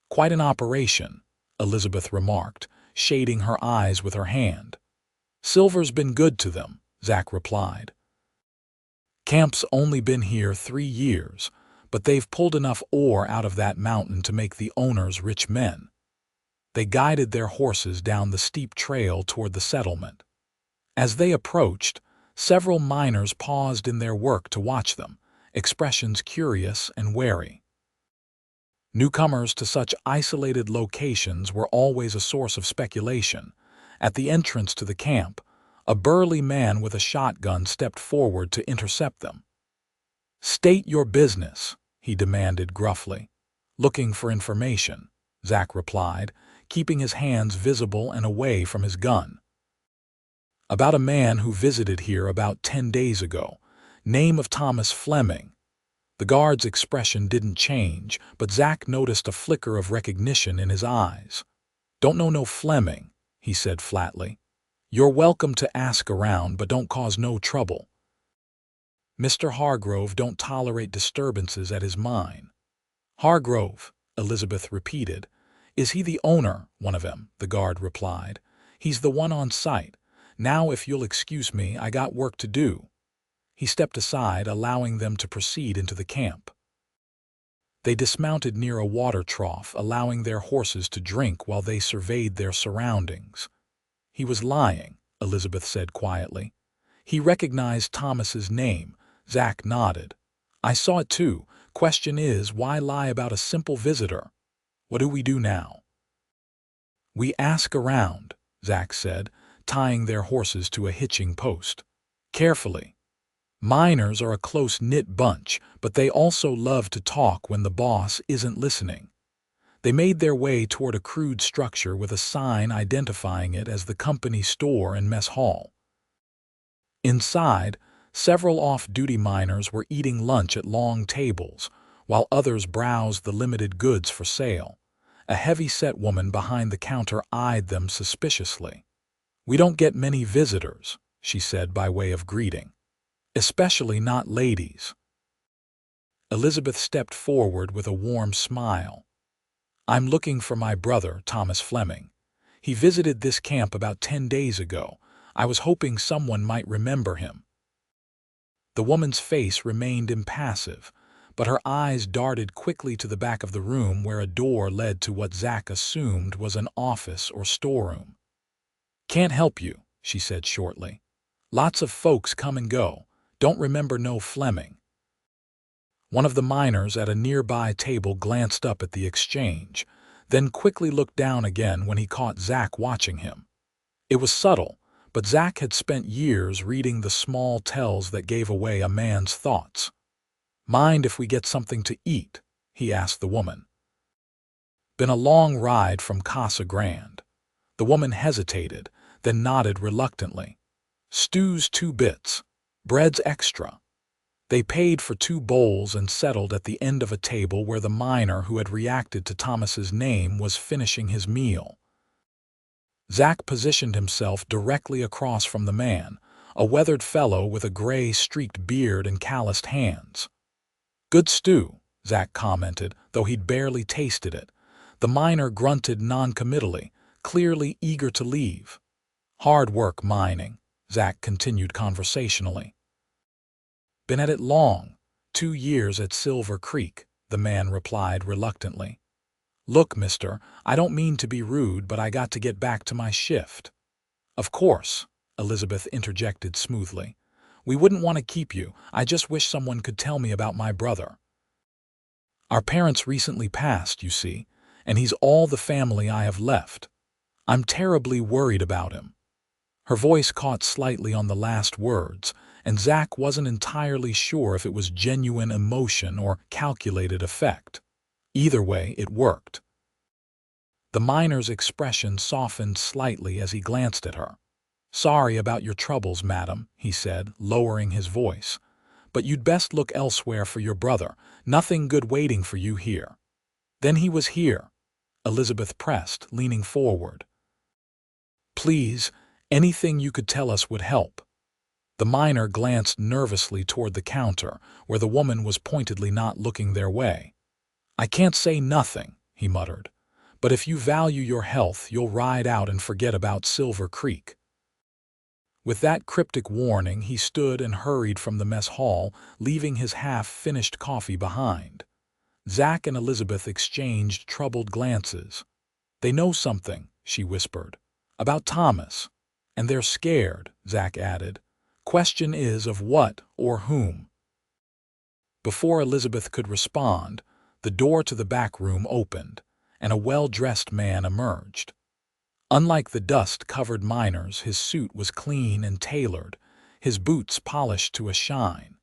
Quite an operation, Elizabeth remarked, shading her eyes with her hand. Silver's been good to them, Zach replied. Camp's only been here 3 years, but they've pulled enough ore out of that mountain to make the owners rich men. They guided their horses down the steep trail toward the settlement. As they approached, several miners paused in their work to watch them, expressions curious and wary. Newcomers to such isolated locations were always a source of speculation. At the entrance to the camp, a burly man with a shotgun stepped forward to intercept them. State your business, he demanded gruffly. Looking for information, Zach replied, keeping his hands visible and away from his gun. About a man who visited here about 10 days ago, name of Thomas Fleming. The guard's expression didn't change, but Zach noticed a flicker of recognition in his eyes. "Don't know no Fleming," he said flatly. "You're welcome to ask around, but don't cause no trouble. Mr. Hargrove don't tolerate disturbances at his mine." "Hargrove," Elizabeth repeated. "Is he the owner?" "One of 'em," the guard replied. "He's the one on site. Now, if you'll excuse me, I got work to do." He stepped aside, allowing them to proceed into the camp. They dismounted near a water trough, allowing their horses to drink while they surveyed their surroundings. "He was lying," Elizabeth said quietly. "He recognized Thomas's name." Zach nodded. "I saw it too. Question is, why lie about a simple visitor? What do we do now?" "We ask around," Zach said, tying their horses to a hitching post. "Carefully. Miners are a close-knit bunch, but they also love to talk when the boss isn't listening." They made their way toward a crude structure with a sign identifying it as the company store and mess hall. Inside, several off-duty miners were eating lunch at long tables, while others browsed the limited goods for sale. A heavy-set woman behind the counter eyed them suspiciously. "We don't get many visitors," she said by way of greeting. "Especially not ladies." Elizabeth stepped forward with a warm smile. "I'm looking for my brother, Thomas Fleming. He visited this camp about 10 days ago. I was hoping someone might remember him." The woman's face remained impassive, but her eyes darted quickly to the back of the room where a door led to what Zach assumed was an office or storeroom. "Can't help you," she said shortly. "Lots of folks come and go. Don't remember no Fleming." One of the miners at a nearby table glanced up at the exchange, then quickly looked down again when he caught Zach watching him. It was subtle, but Zach had spent years reading the small tells that gave away a man's thoughts. "Mind if we get something to eat?" he asked the woman. "Been a long ride from Casa Grande." The woman hesitated, then nodded reluctantly. "Stew's 2 bits. Bread's extra." They paid for 2 bowls and settled at the end of a table where the miner who had reacted to Thomas's name was finishing his meal. Zach positioned himself directly across from the man, a weathered fellow with a gray-streaked beard and calloused hands. "Good stew," Zach commented, though he'd barely tasted it. The miner grunted noncommittally, clearly eager to leave. "Hard work mining," Zach continued conversationally. "Been at it long. 2 years at Silver Creek," the man replied reluctantly. "Look, mister, I don't mean to be rude, but I got to get back to my shift." "Of course," Elizabeth interjected smoothly. "We wouldn't want to keep you. I just wish someone could tell me about my brother. Our parents recently passed, you see, and he's all the family I have left. I'm terribly worried about him." Her voice caught slightly on the last words, and Zach wasn't entirely sure if it was genuine emotion or calculated effect. Either way, it worked. The miner's expression softened slightly as he glanced at her. "Sorry about your troubles, madam," he said, lowering his voice. "But you'd best look elsewhere for your brother. Nothing good waiting for you here." "Then he was here," Elizabeth pressed, leaning forward. "Please, anything you could tell us would help." The miner glanced nervously toward the counter, where the woman was pointedly not looking their way. "I can't say nothing," he muttered. "But if you value your health, you'll ride out and forget about Silver Creek." With that cryptic warning, he stood and hurried from the mess hall, leaving his half-finished coffee behind. Zach and Elizabeth exchanged troubled glances. "They know something," she whispered, "about Thomas. And they're scared," Zach added. "Question is of what or whom?" Before Elizabeth could respond, the door to the back room opened, and a well-dressed man emerged. Unlike the dust-covered miners, his suit was clean and tailored, his boots polished to a shine.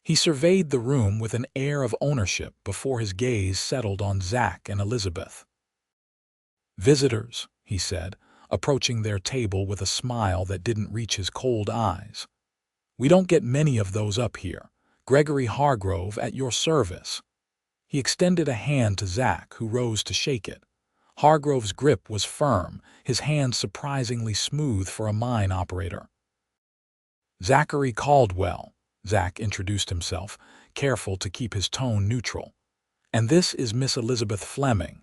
He surveyed the room with an air of ownership before his gaze settled on Zach and Elizabeth. "Visitors," he said, approaching their table with a smile that didn't reach his cold eyes. "We don't get many of those up here. Gregory Hargrove at your service." He extended a hand to Zach, who rose to shake it. Hargrove's grip was firm, his hand surprisingly smooth for a mine operator. "Zachary Caldwell," Zach introduced himself, careful to keep his tone neutral. "And this is Miss Elizabeth Fleming."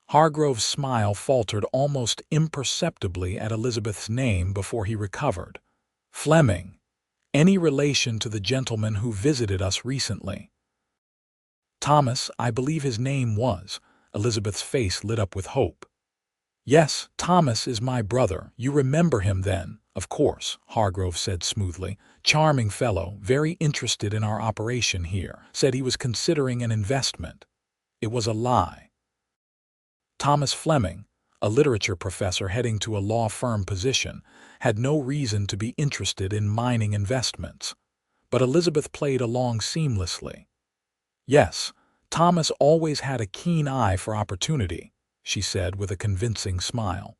Hargrove's smile faltered almost imperceptibly at Elizabeth's name before he recovered. "Fleming. Any relation to the gentleman who visited us recently?" "Thomas, I believe his name was." Elizabeth's face lit up with hope. "Yes, Thomas is my brother. You remember him then?" "Of course," Hargrove said smoothly. "Charming fellow, very interested in our operation here. Said he was considering an investment." It was a lie. Thomas Fleming, a literature professor heading to a law firm position, had no reason to be interested in mining investments. But Elizabeth played along seamlessly. "Yes, Thomas always had a keen eye for opportunity," she said with a convincing smile.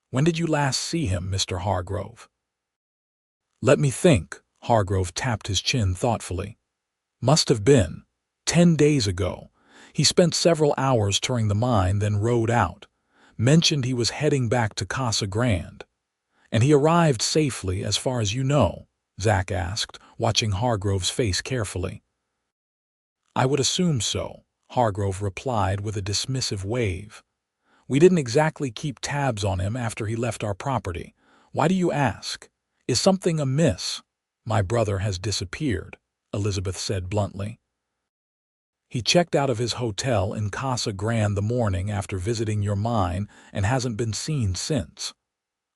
"When did you last see him, Mr. Hargrove?" "Let me think." Hargrove tapped his chin thoughtfully. "Must have been 10 days ago. He spent several hours touring the mine, then rode out. Mentioned he was heading back to Casa Grande." "And he arrived safely, as far as you know?" Zach asked, watching Hargrove's face carefully. "I would assume so," Hargrove replied with a dismissive wave. "We didn't exactly keep tabs on him after he left our property. Why do you ask? Is something amiss?" "My brother has disappeared," Elizabeth said bluntly. "He checked out of his hotel in Casa Grande the morning after visiting your mine and hasn't been seen since."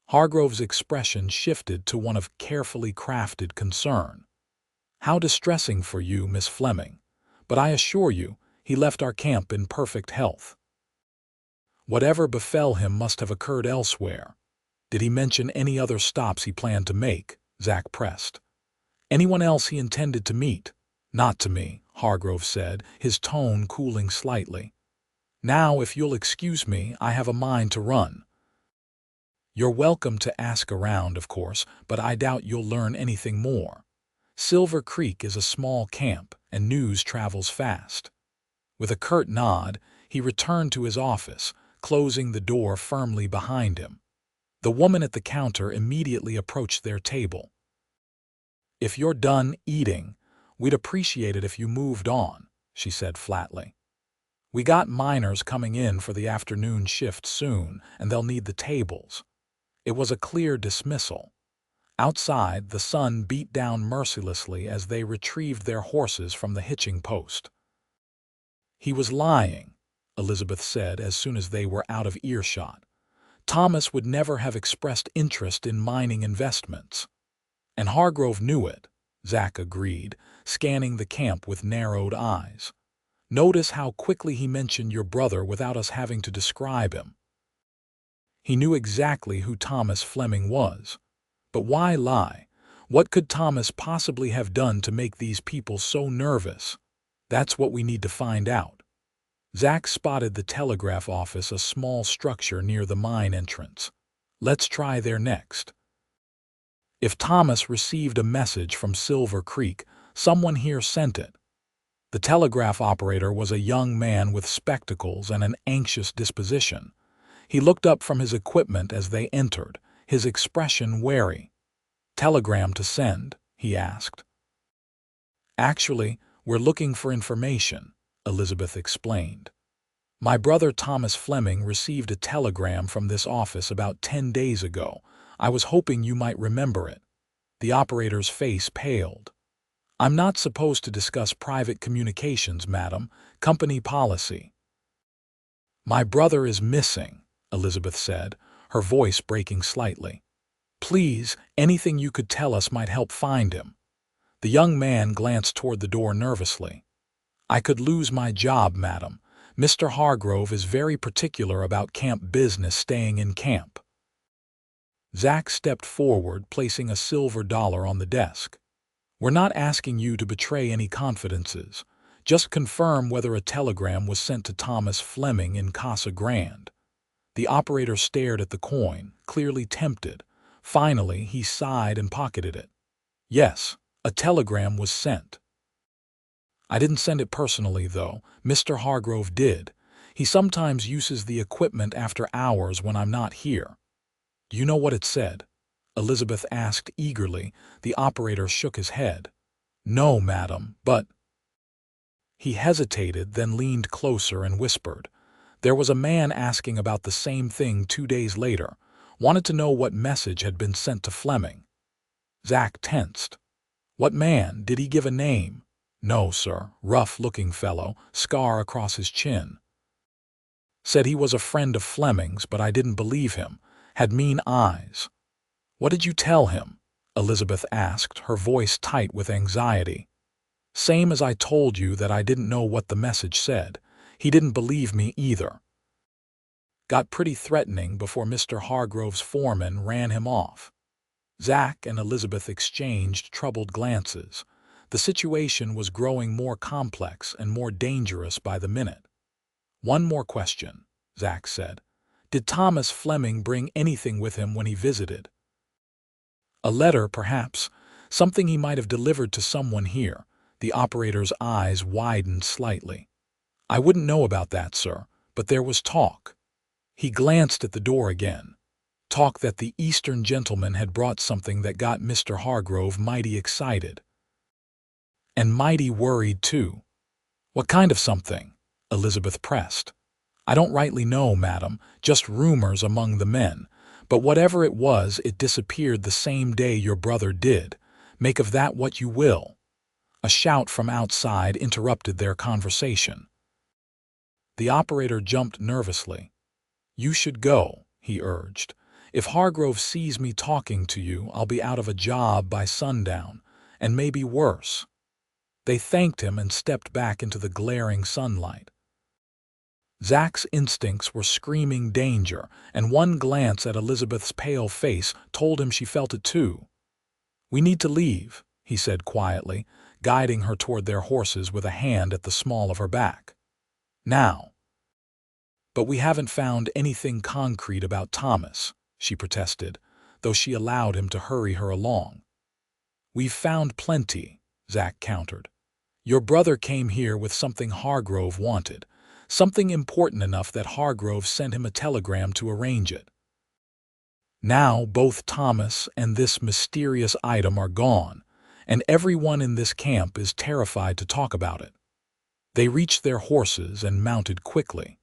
Hargrove's expression shifted to one of carefully crafted concern. "How distressing for you, Miss Fleming. But I assure you, he left our camp in perfect health." "Whatever befell him must have occurred elsewhere. Did he mention any other stops he planned to make?" Zach pressed. "Anyone else he intended to meet?" "Not to me," Hargrove said, his tone cooling slightly. "Now, if you'll excuse me, I have a mind to run." "You're welcome to ask around, of course, but I doubt you'll learn anything more. Silver Creek is a small camp, and news travels fast." With a curt nod, he returned to his office, closing the door firmly behind him. The woman at the counter immediately approached their table. "If you're done eating, we'd appreciate it if you moved on," she said flatly. "We got miners coming in for the afternoon shift soon, and they'll need the tables." It was a clear dismissal. Outside, the sun beat down mercilessly as they retrieved their horses from the hitching post. "He was lying," Elizabeth said as soon as they were out of earshot. "Thomas would never have expressed interest in mining investments." "And Hargrove knew it," Zach agreed, scanning the camp with narrowed eyes. "Notice how quickly he mentioned your brother without us having to describe him." He knew exactly who Thomas Fleming was. But why lie? What could Thomas possibly have done to make these people so nervous? That's what we need to find out. Zach spotted the telegraph office, a small structure near the mine entrance. "Let's try there next." If Thomas received a message from Silver Creek, someone here sent it. The telegraph operator was a young man with spectacles and an anxious disposition. He looked up from his equipment as they entered, his expression wary. "Telegram to send?" he asked. "Actually, we're looking for information," Elizabeth explained. "My brother Thomas Fleming received a telegram from this office about 10 days ago. I was hoping you might remember it." The operator's face paled. "I'm not supposed to discuss private communications, madam. Company policy." "My brother is missing," Elizabeth said, her voice breaking slightly. "Please, anything you could tell us might help find him." The young man glanced toward the door nervously. "I could lose my job, madam. Mr. Hargrove is very particular about camp business staying in camp." Zach stepped forward, placing a silver dollar on the desk. "We're not asking you to betray any confidences. Just confirm whether a telegram was sent to Thomas Fleming in Casa Grande." The operator stared at the coin, clearly tempted. Finally, he sighed and pocketed it. "Yes, a telegram was sent." I didn't send it personally, though. Mr. Hargrove did. He sometimes uses the equipment after hours when I'm not here." "Do you know what it said?" Elizabeth asked eagerly. The operator shook his head. "No, madam, but—" He hesitated, then leaned closer and whispered, "There was a man asking about the same thing 2 days later. Wanted to know what message had been sent to Fleming." Zach tensed. "What man? Did he give a name?" "No, sir. Rough-looking fellow, scar across his chin. Said he was a friend of Fleming's, but I didn't believe him. Had mean eyes." "What did you tell him?" Elizabeth asked, her voice tight with anxiety. "Same as I told you, that I didn't know what the message said. He didn't believe me either. Got pretty threatening before Mr. Hargrove's foreman ran him off." Zach and Elizabeth exchanged troubled glances. The situation was growing more complex and more dangerous by the minute. "One more question," Zach said. "Did Thomas Fleming bring anything with him when he visited?" "A letter, perhaps. Something he might have delivered to someone here." The operator's eyes widened slightly. "I wouldn't know about that, sir, but there was talk." He glanced at the door again. Talk that the Eastern gentleman had brought something that got Mr. Hargrove mighty excited. And mighty worried, too. "What kind of something?" Elizabeth pressed. "I don't rightly know, madam, just rumors among the men. But whatever it was, it disappeared the same day your brother did. Make of that what you will." A shout from outside interrupted their conversation. The operator jumped nervously. "You should go," he urged. "If Hargrove sees me talking to you, I'll be out of a job by sundown, and maybe worse." They thanked him and stepped back into the glaring sunlight. Zach's instincts were screaming danger, and one glance at Elizabeth's pale face told him she felt it too. "We need to leave," he said quietly, guiding her toward their horses with a hand at the small of her back. "Now." "But we haven't found anything concrete about Thomas," she protested, though she allowed him to hurry her along. "We've found plenty," Zach countered. "Your brother came here with something Hargrove wanted, something important enough that Hargrove sent him a telegram to arrange it. Now both Thomas and this mysterious item are gone, and everyone in this camp is terrified to talk about it." They reached their horses and mounted quickly.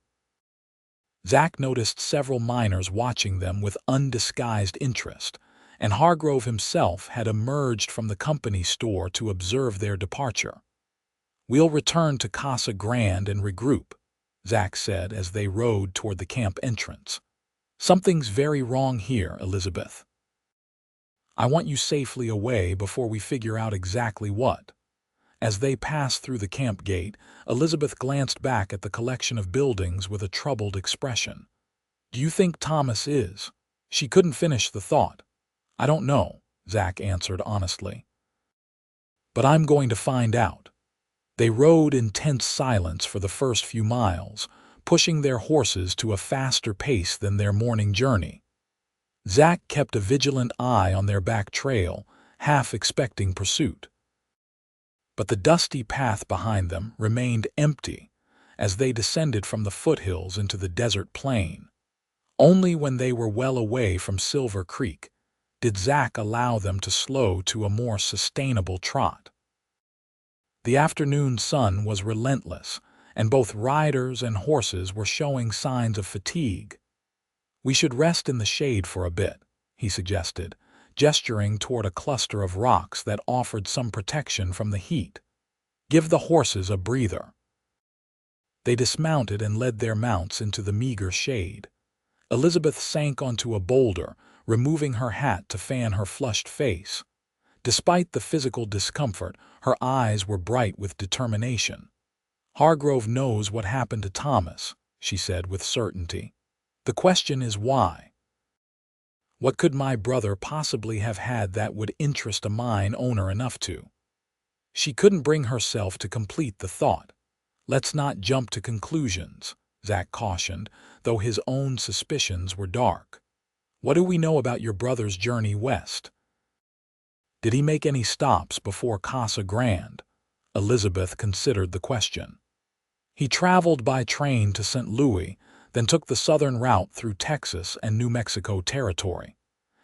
Zach noticed several miners watching them with undisguised interest, and Hargrove himself had emerged from the company store to observe their departure. "We'll return to Casa Grande and regroup," Zach said as they rode toward the camp entrance. "Something's very wrong here, Elizabeth. I want you safely away before we figure out exactly what." As they passed through the camp gate, Elizabeth glanced back at the collection of buildings with a troubled expression. "Do you think Thomas is—" She couldn't finish the thought. "I don't know," Zach answered honestly. "But I'm going to find out." They rode in tense silence for the first few miles, pushing their horses to a faster pace than their morning journey. Zach kept a vigilant eye on their back trail, half expecting pursuit. But the dusty path behind them remained empty as they descended from the foothills into the desert plain. Only when they were well away from Silver Creek did Zach allow them to slow to a more sustainable trot. The afternoon sun was relentless, and both riders and horses were showing signs of fatigue. "We should rest in the shade for a bit," he suggested, gesturing toward a cluster of rocks that offered some protection from the heat. "Give the horses a breather." They dismounted and led their mounts into the meager shade. Elizabeth sank onto a boulder, removing her hat to fan her flushed face. Despite the physical discomfort, her eyes were bright with determination. "Hargrove knows what happened to Thomas," she said with certainty. "The question is why. What could my brother possibly have had that would interest a mine owner enough to—" She couldn't bring herself to complete the thought. "Let's not jump to conclusions," Zach cautioned, though his own suspicions were dark. "What do we know about your brother's journey west? Did he make any stops before Casa Grande?" Elizabeth considered the question. He traveled by train to St. Louis, then took the southern route through Texas and New Mexico territory.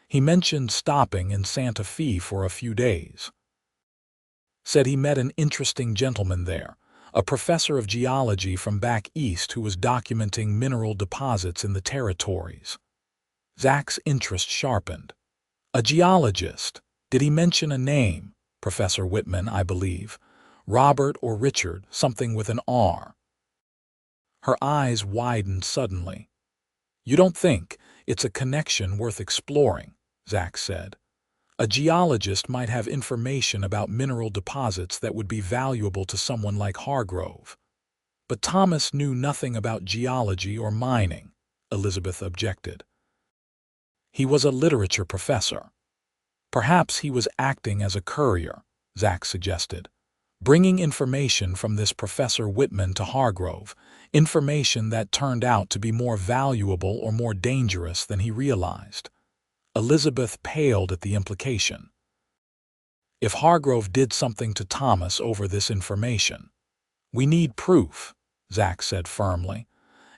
He mentioned stopping in Santa Fe for a few days. Said he met an interesting gentleman there, a professor of geology from back east who was documenting mineral deposits in the territories. Zach's interest sharpened. A geologist. Did he mention a name? Professor Whitman, I believe. Robert or Richard, something with an R. Her eyes widened suddenly. You don't think it's a connection worth exploring, Zach said. A geologist might have information about mineral deposits that would be valuable to someone like Hargrove. But Thomas knew nothing about geology or mining, Elizabeth objected. He was a literature professor. Perhaps he was acting as a courier, Zach suggested, bringing information from this Professor Whitman to Hargrove, information that turned out to be more valuable or more dangerous than he realized. Elizabeth paled at the implication. If Hargrove did something to Thomas over this information, we need proof, Zach said firmly,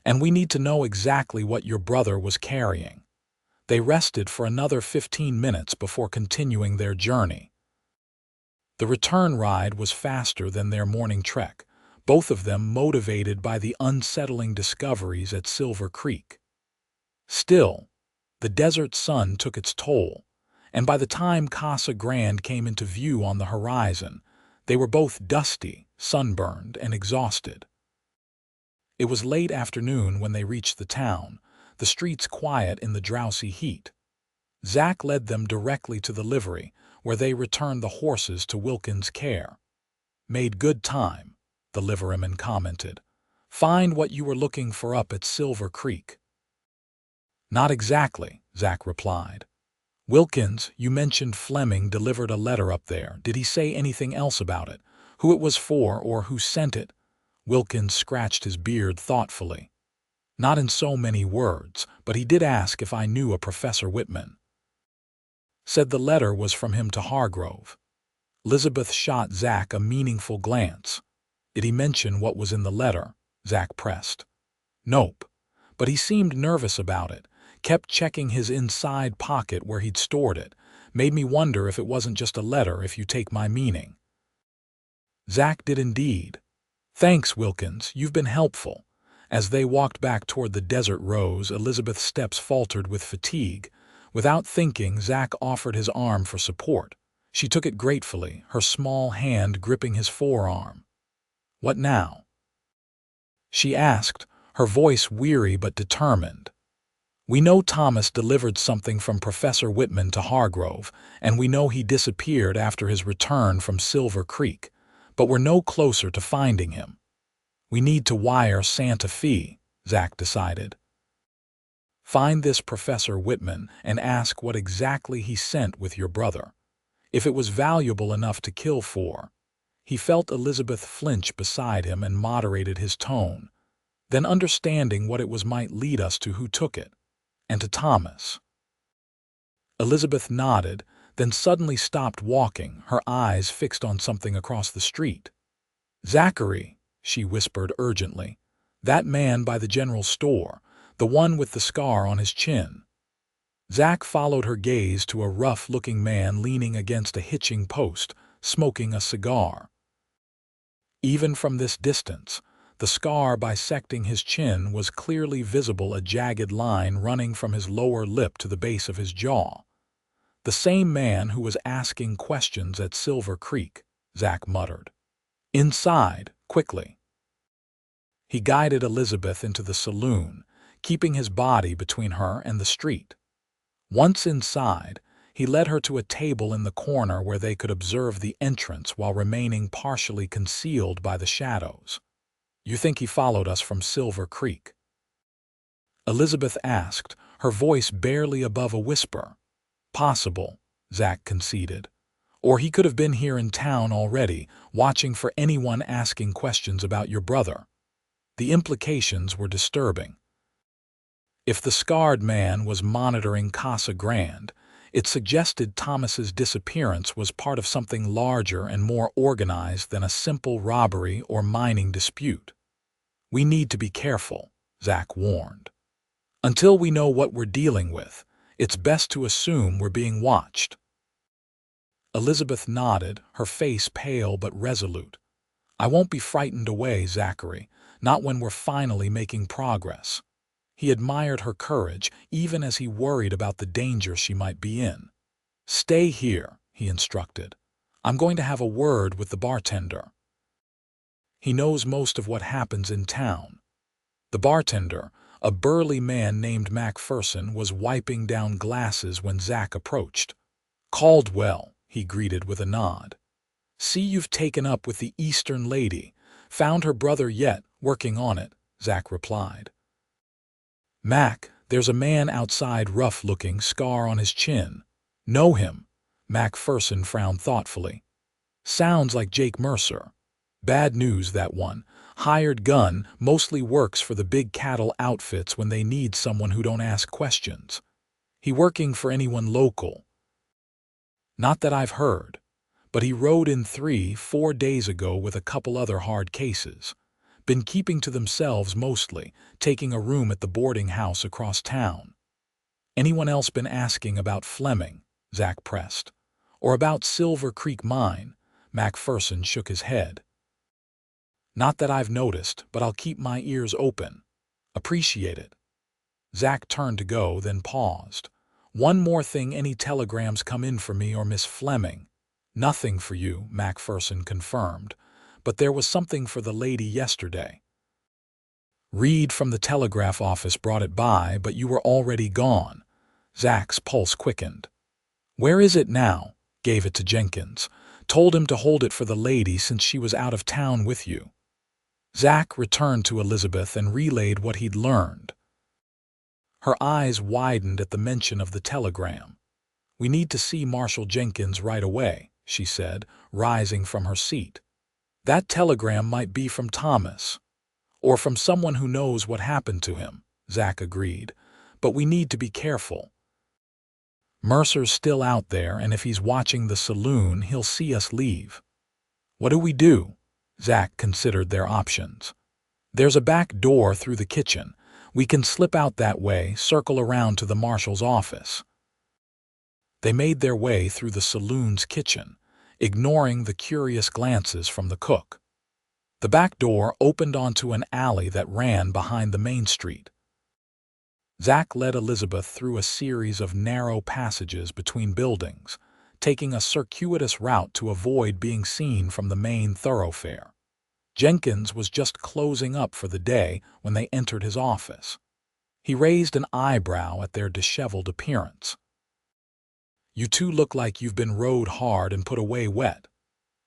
and we need to know exactly what your brother was carrying. They rested for another 15 minutes before continuing their journey. The return ride was faster than their morning trek, both of them motivated by the unsettling discoveries at Silver Creek. Still, the desert sun took its toll, and by the time Casa Grande came into view on the horizon, they were both dusty, sunburned, and exhausted. It was late afternoon when they reached the town, the streets quiet in the drowsy heat. Zach led them directly to the livery, where they returned the horses to Wilkins' care. Made good time, the liveryman commented. Find what you were looking for up at Silver Creek. Not exactly, Zach replied. Wilkins, you mentioned Fleming delivered a letter up there. Did he say anything else about it? Who it was for or who sent it? Wilkins scratched his beard thoughtfully. Not in so many words, but he did ask if I knew a Professor Whitman. Said the letter was from him to Hargrove. Elizabeth shot Zach a meaningful glance. Did he mention what was in the letter? Zach pressed. Nope, but he seemed nervous about it, kept checking his inside pocket where he'd stored it, made me wonder if it wasn't just a letter, if you take my meaning. Zach did indeed. Thanks, Wilkins, you've been helpful. As they walked back toward the desert rose, Elizabeth's steps faltered with fatigue. Without thinking, Zach offered his arm for support. She took it gratefully, her small hand gripping his forearm. What now? She asked, her voice weary but determined. We know Thomas delivered something from Professor Whitman to Hargrove, and we know he disappeared after his return from Silver Creek, but we're no closer to finding him. We need to wire Santa Fe, Zach decided. Find this Professor Whitman and ask what exactly he sent with your brother. If it was valuable enough to kill for. He felt Elizabeth flinch beside him and moderated his tone. Then understanding what it was might lead us to who took it, and to Thomas. Elizabeth nodded, then suddenly stopped walking, her eyes fixed on something across the street. Zachary, she whispered urgently. That man by the general store, the one with the scar on his chin. Zach followed her gaze to a rough-looking man leaning against a hitching post, smoking a cigar. Even from this distance, the scar bisecting his chin was clearly visible, a jagged line running from his lower lip to the base of his jaw. The same man who was asking questions at Silver Creek, Zach muttered. Inside, quickly. He guided Elizabeth into the saloon, keeping his body between her and the street. Once inside, he led her to a table in the corner where they could observe the entrance while remaining partially concealed by the shadows. You think he followed us from Silver Creek? Elizabeth asked, her voice barely above a whisper. Possible, Zach conceded. Or he could have been here in town already, watching for anyone asking questions about your brother. The implications were disturbing. If the scarred man was monitoring Casa Grande, It suggested Thomas's disappearance was part of something larger and more organized than a simple robbery or mining dispute. "We need to be careful," Zach warned. "Until we know what we're dealing with, it's best to assume we're being watched." Elizabeth nodded, her face pale but resolute. "I won't be frightened away, Zachary, not when we're finally making progress." He admired her courage, even as he worried about the danger she might be in. "Stay here," he instructed. "I'm going to have a word with the bartender. He knows most of what happens in town." The bartender, a burly man named Macpherson, was wiping down glasses when Zach approached. "Caldwell," he greeted with a nod. "See you've taken up with the Eastern lady. Found her brother yet? Working on it," Zach replied. "Mac, there's a man outside, rough-looking, scar on his chin." "Know him?" Macpherson frowned thoughtfully. "Sounds like Jake Mercer. Bad news, that one. Hired gun, mostly works for the big cattle outfits when they need someone who don't ask questions. He working for anyone local?" "Not that I've heard, but he rode in 3-4 days ago with a couple other hard cases. Been keeping to themselves mostly, taking a room at the boarding house across town." "Anyone else been asking about Fleming?" Zach pressed. "Or about Silver Creek Mine?" Macpherson shook his head. "Not that I've noticed, but I'll keep my ears open." "Appreciate it." Zach turned to go, then paused. "One more thing, any telegrams come in for me or Miss Fleming?" "Nothing for you," Macpherson confirmed, "but there was something for the lady yesterday. Reed from the telegraph office brought it by, but you were already gone." Zach's pulse quickened. "Where is it now?" "Gave it to Jenkins. Told him to hold it for the lady since she was out of town with you." Zach returned to Elizabeth and relayed what he'd learned. Her eyes widened at the mention of the telegram. "We need to see Marshal Jenkins right away," she said, rising from her seat. "That telegram might be from Thomas, or from someone who knows what happened to him," Zach agreed. "But we need to be careful. Mercer's still out there, and if he's watching the saloon, he'll see us leave." "What do we do?" Zach considered their options. "There's a back door through the kitchen. We can slip out that way, circle around to the marshal's office." They made their way through the saloon's kitchen, ignoring the curious glances from the cook. The back door opened onto an alley that ran behind the main street. Zach led Elizabeth through a series of narrow passages between buildings, taking a circuitous route to avoid being seen from the main thoroughfare. Jenkins was just closing up for the day when they entered his office. He raised an eyebrow at their disheveled appearance. "You two look like you've been rode hard and put away wet.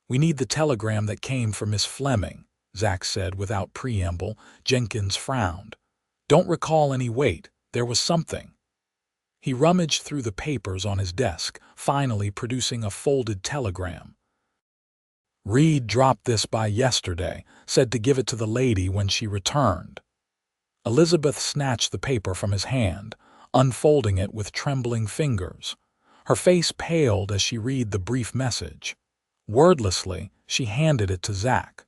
We need the telegram that came for Miss Fleming," Zach said without preamble. Jenkins frowned. "Don't recall any weight. There was something." He rummaged through the papers on his desk, finally producing a folded telegram. "Reed dropped this by yesterday, said to give it to the lady when she returned." Elizabeth snatched the paper from his hand, unfolding it with trembling fingers. Her face paled as she read the brief message. Wordlessly, she handed it to Zach.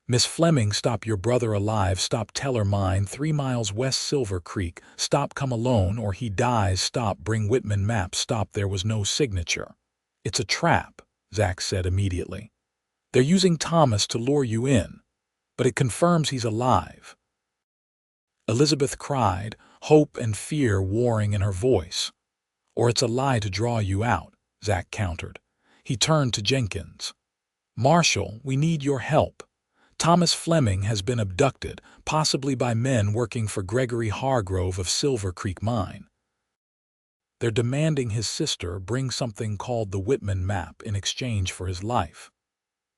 "Miss Fleming, stop your brother alive, stop Teller Mine, 3 miles west Silver Creek, stop come alone or he dies, stop bring Whitman map, stop there was no signature." "It's a trap," Zach said immediately. "They're using Thomas to lure you in, but it confirms he's alive." Elizabeth cried, hope and fear warring in her voice. "Or it's a lie to draw you out," Zach countered. He turned to Jenkins. "Marshal, we need your help. Thomas Fleming has been abducted, possibly by men working for Gregory Hargrove of Silver Creek Mine. They're demanding his sister bring something called the Whitman map in exchange for his life."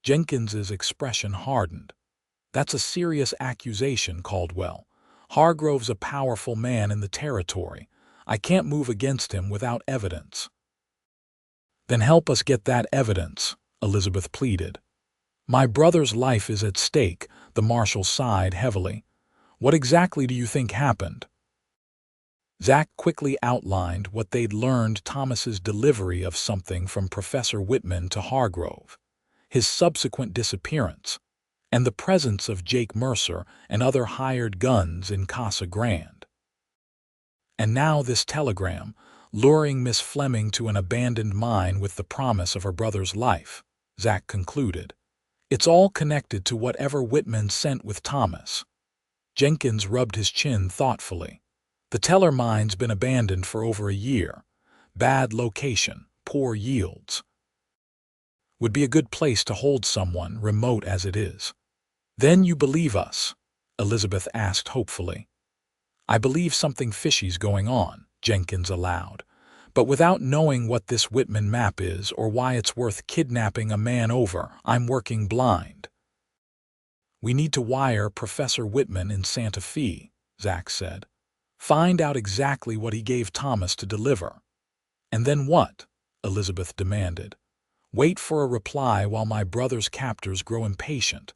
Jenkins's expression hardened. "That's a serious accusation, Caldwell. Hargrove's a powerful man in the territory. I can't move against him without evidence." "Then help us get that evidence," Elizabeth pleaded. "My brother's life is at stake," the marshal sighed heavily. "What exactly do you think happened?" Zach quickly outlined what they'd learned: Thomas's delivery of something from Professor Whitman to Hargrove, his subsequent disappearance, and the presence of Jake Mercer and other hired guns in Casa Grande. And now this telegram, luring Miss Fleming to an abandoned mine with the promise of her brother's life, Zach concluded. It's all connected to whatever Whitman sent with Thomas. Jenkins rubbed his chin thoughtfully. The teller mine's been abandoned for over a year. Bad location, poor yields. Would be a good place to hold someone, remote as it is. Then you believe us? Elizabeth asked hopefully. I believe something fishy's going on, Jenkins allowed. But without knowing what this Whitman map is or why it's worth kidnapping a man over, I'm working blind. We need to wire Professor Whitman in Santa Fe, Zach said. Find out exactly what he gave Thomas to deliver. And then what? Elizabeth demanded. Wait for a reply while my brother's captors grow impatient.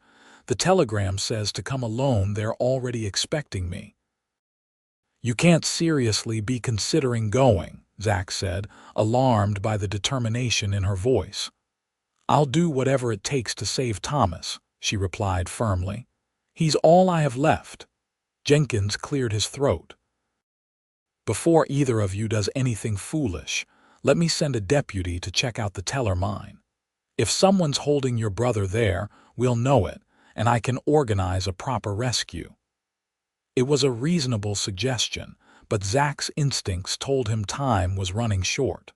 The telegram says to come alone. They're already expecting me. You can't seriously be considering going, Zach said, alarmed by the determination in her voice. I'll do whatever it takes to save Thomas, she replied firmly. He's all I have left. Jenkins cleared his throat. Before either of you does anything foolish, let me send a deputy to check out the teller mine. If someone's holding your brother there, we'll know it, and I can organize a proper rescue. It was a reasonable suggestion, but Zach's instincts told him time was running short.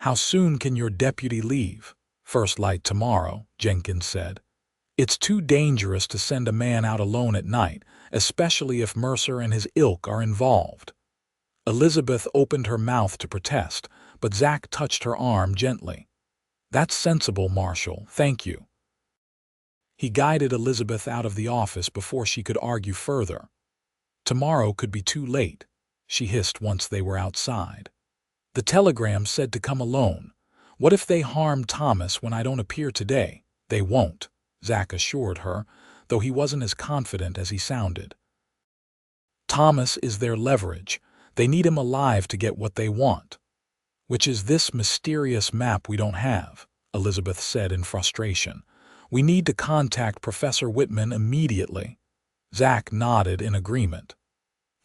How soon can your deputy leave? First light tomorrow, Jenkins said. It's too dangerous to send a man out alone at night, especially if Mercer and his ilk are involved. Elizabeth opened her mouth to protest, but Zach touched her arm gently. That's sensible, Marshal, thank you. He guided Elizabeth out of the office before she could argue further. Tomorrow could be too late, she hissed once they were outside. The telegram said to come alone. What if they harm Thomas when I don't appear today? They won't, Zach assured her, though he wasn't as confident as he sounded. Thomas is their leverage. They need him alive to get what they want. Which is this mysterious map we don't have, Elizabeth said in frustration. We need to contact Professor Whitman immediately. Zach nodded in agreement.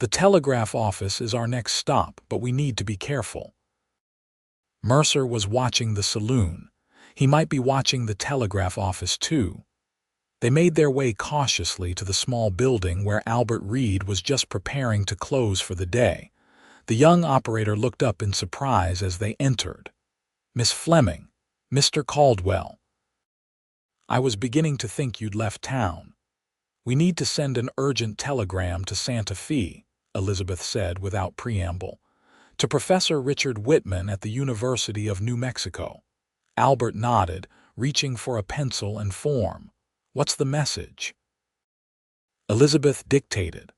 The telegraph office is our next stop, but we need to be careful. Mercer was watching the saloon. He might be watching the telegraph office too. They made their way cautiously to the small building where Albert Reed was just preparing to close for the day. The young operator looked up in surprise as they entered. Miss Fleming, Mr. Caldwell. I was beginning to think you'd left town. We need to send an urgent telegram to Santa Fe, Elizabeth said without preamble. To Professor Richard Whitman at the University of New Mexico. Albert nodded, reaching for a pencil and form. What's the message? Elizabeth dictated.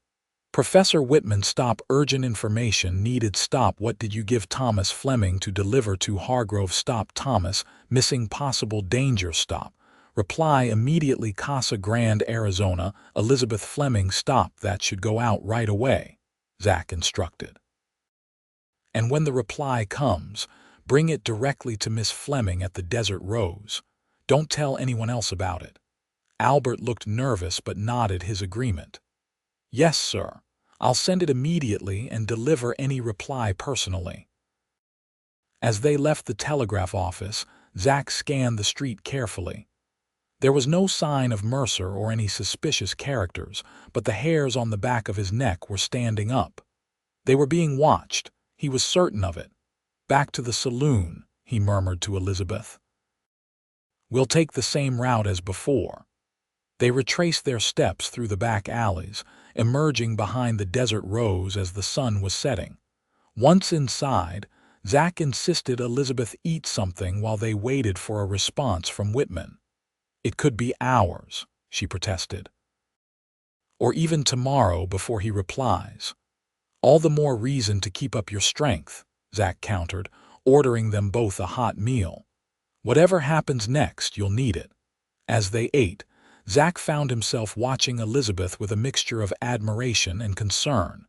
Professor Whitman, stop, urgent information needed. Stop, what did you give Thomas Fleming to deliver to Hargrove? Stop, Thomas, missing, possible danger. Stop. Reply immediately, Casa Grande, Arizona. Elizabeth Fleming. Stop, that should go out right away, Zach instructed. And when the reply comes, bring it directly to Miss Fleming at the Desert Rose. Don't tell anyone else about it. Albert looked nervous but nodded his agreement. Yes, sir. I'll send it immediately and deliver any reply personally. As they left the telegraph office, Zach scanned the street carefully. There was no sign of Mercer or any suspicious characters, but the hairs on the back of his neck were standing up. They were being watched. He was certain of it. Back to the saloon, he murmured to Elizabeth. We'll take the same route as before. They retraced their steps through the back alleys, emerging behind the Desert Rose as the sun was setting. Once inside, Zach insisted Elizabeth eat something while they waited for a response from Whitman. It could be hours, she protested. Or even tomorrow before he replies. All the more reason to keep up your strength, Zach countered, ordering them both a hot meal. Whatever happens next, you'll need it. As they ate, Zach found himself watching Elizabeth with a mixture of admiration and concern.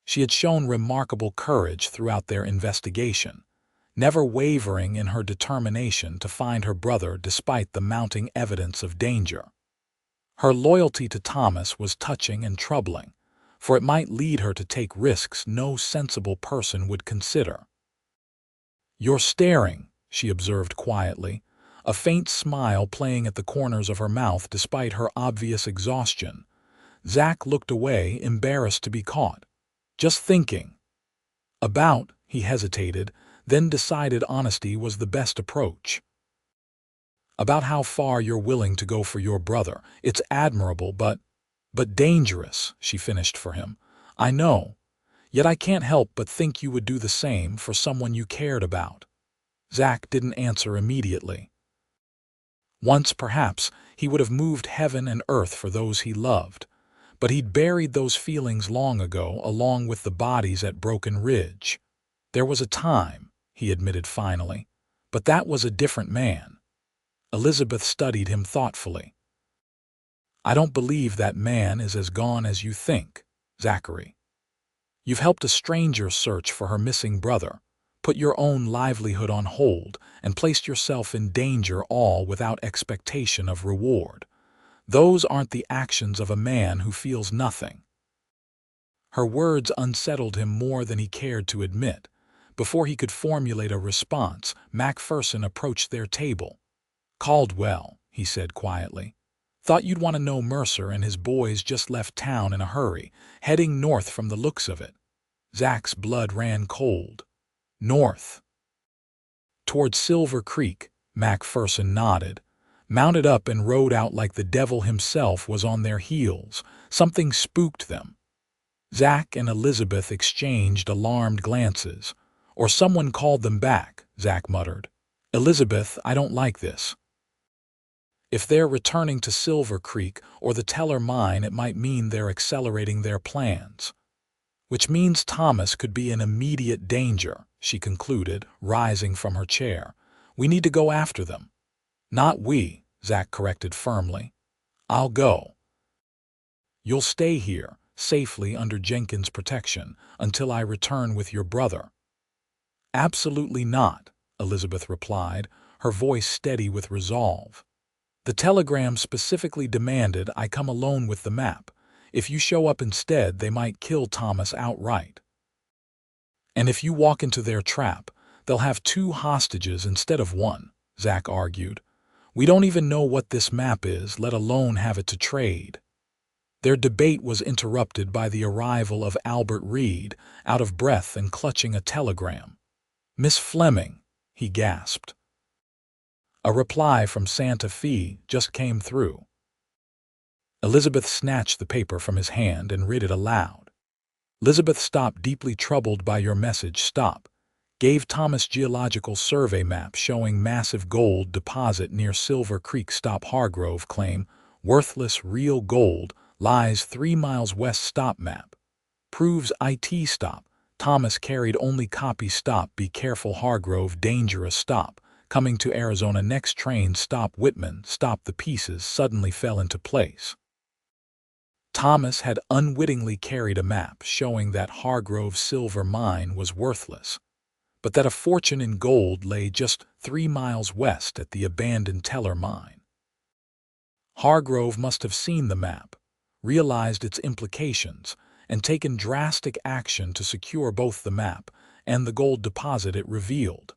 She had shown remarkable courage throughout their investigation, never wavering in her determination to find her brother despite the mounting evidence of danger. Her loyalty to Thomas was touching and troubling, for it might lead her to take risks no sensible person would consider. "You're staring," she observed quietly, a faint smile playing at the corners of her mouth despite her obvious exhaustion. Zach looked away, embarrassed to be caught. "Just thinking." "About," he hesitated, then decided honesty was the best approach. "About how far you're willing to go for your brother. It's admirable, but dangerous," she finished for him. "I know. Yet I can't help but think you would do the same for someone you cared about." Zach didn't answer immediately. Once, perhaps, he would have moved heaven and earth for those he loved, but he'd buried those feelings long ago along with the bodies at Broken Ridge. "There was a time," he admitted finally, "but that was a different man." Elizabeth studied him thoughtfully. "I don't believe that man is as gone as you think, Zachary. You've helped a stranger search for her missing brother, put your own livelihood on hold, and placed yourself in danger, all without expectation of reward. Those aren't the actions of a man who feels nothing." Her words unsettled him more than he cared to admit. Before he could formulate a response, Macpherson approached their table. "Caldwell," he said quietly. "Thought you'd want to know Mercer and his boys just left town in a hurry, heading north from the looks of it." Zach's blood ran cold. "North?" "Toward Silver Creek," Macpherson nodded. "Mounted up and rode out like the devil himself was on their heels. Something spooked them." Zach and Elizabeth exchanged alarmed glances. "Or someone called them back," Zach muttered. "Elizabeth, I don't like this. If they're returning to Silver Creek or the Teller mine, it might mean they're accelerating their plans. Which means Thomas could be in immediate danger," she concluded, rising from her chair. "We need to go after them." "Not we," Zach corrected firmly. "I'll go." "You'll stay here, safely under Jenkins' protection, until I return with your brother." "Absolutely not," Elizabeth replied, her voice steady with resolve. "The telegram specifically demanded I come alone with the map. If you show up instead, they might kill Thomas outright. And if you walk into their trap, they'll have 2 hostages instead of 1, Zach argued. "We don't even know what this map is, let alone have it to trade." Their debate was interrupted by the arrival of Albert Reed, out of breath and clutching a telegram. "Miss Fleming," he gasped. A reply from Santa Fe just came through. Elizabeth snatched the paper from his hand and read it aloud. "Elizabeth, stop, deeply troubled by your message, stop. Gave Thomas geological survey map showing massive gold deposit near Silver Creek, stop. Hargrove claim, worthless real gold, lies 3 miles west, stop. Map proves IT, stop. Thomas carried only copy, stop. Be careful, Hargrove, dangerous, stop. Coming to Arizona next train, stop. Whitman, stop." The pieces suddenly fell into place. Thomas had unwittingly carried a map showing that Hargrove's silver mine was worthless, but that a fortune in gold lay just 3 miles west at the abandoned Teller mine. Hargrove must have seen the map, realized its implications, and taken drastic action to secure both the map and the gold deposit it revealed.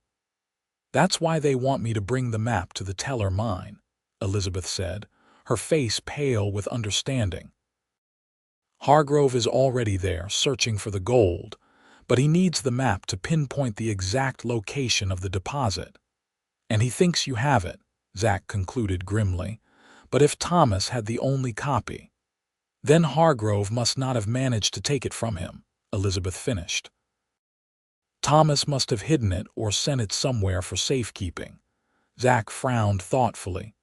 "That's why they want me to bring the map to the Teller mine," Elizabeth said, her face pale with understanding. "Hargrove is already there, searching for the gold, but he needs the map to pinpoint the exact location of the deposit. And he thinks you have it," Zach concluded grimly. "But if Thomas had the only copy, then Hargrove must not have managed to take it from him," Elizabeth finished. "Thomas must have hidden it or sent it somewhere for safekeeping." Zach frowned thoughtfully.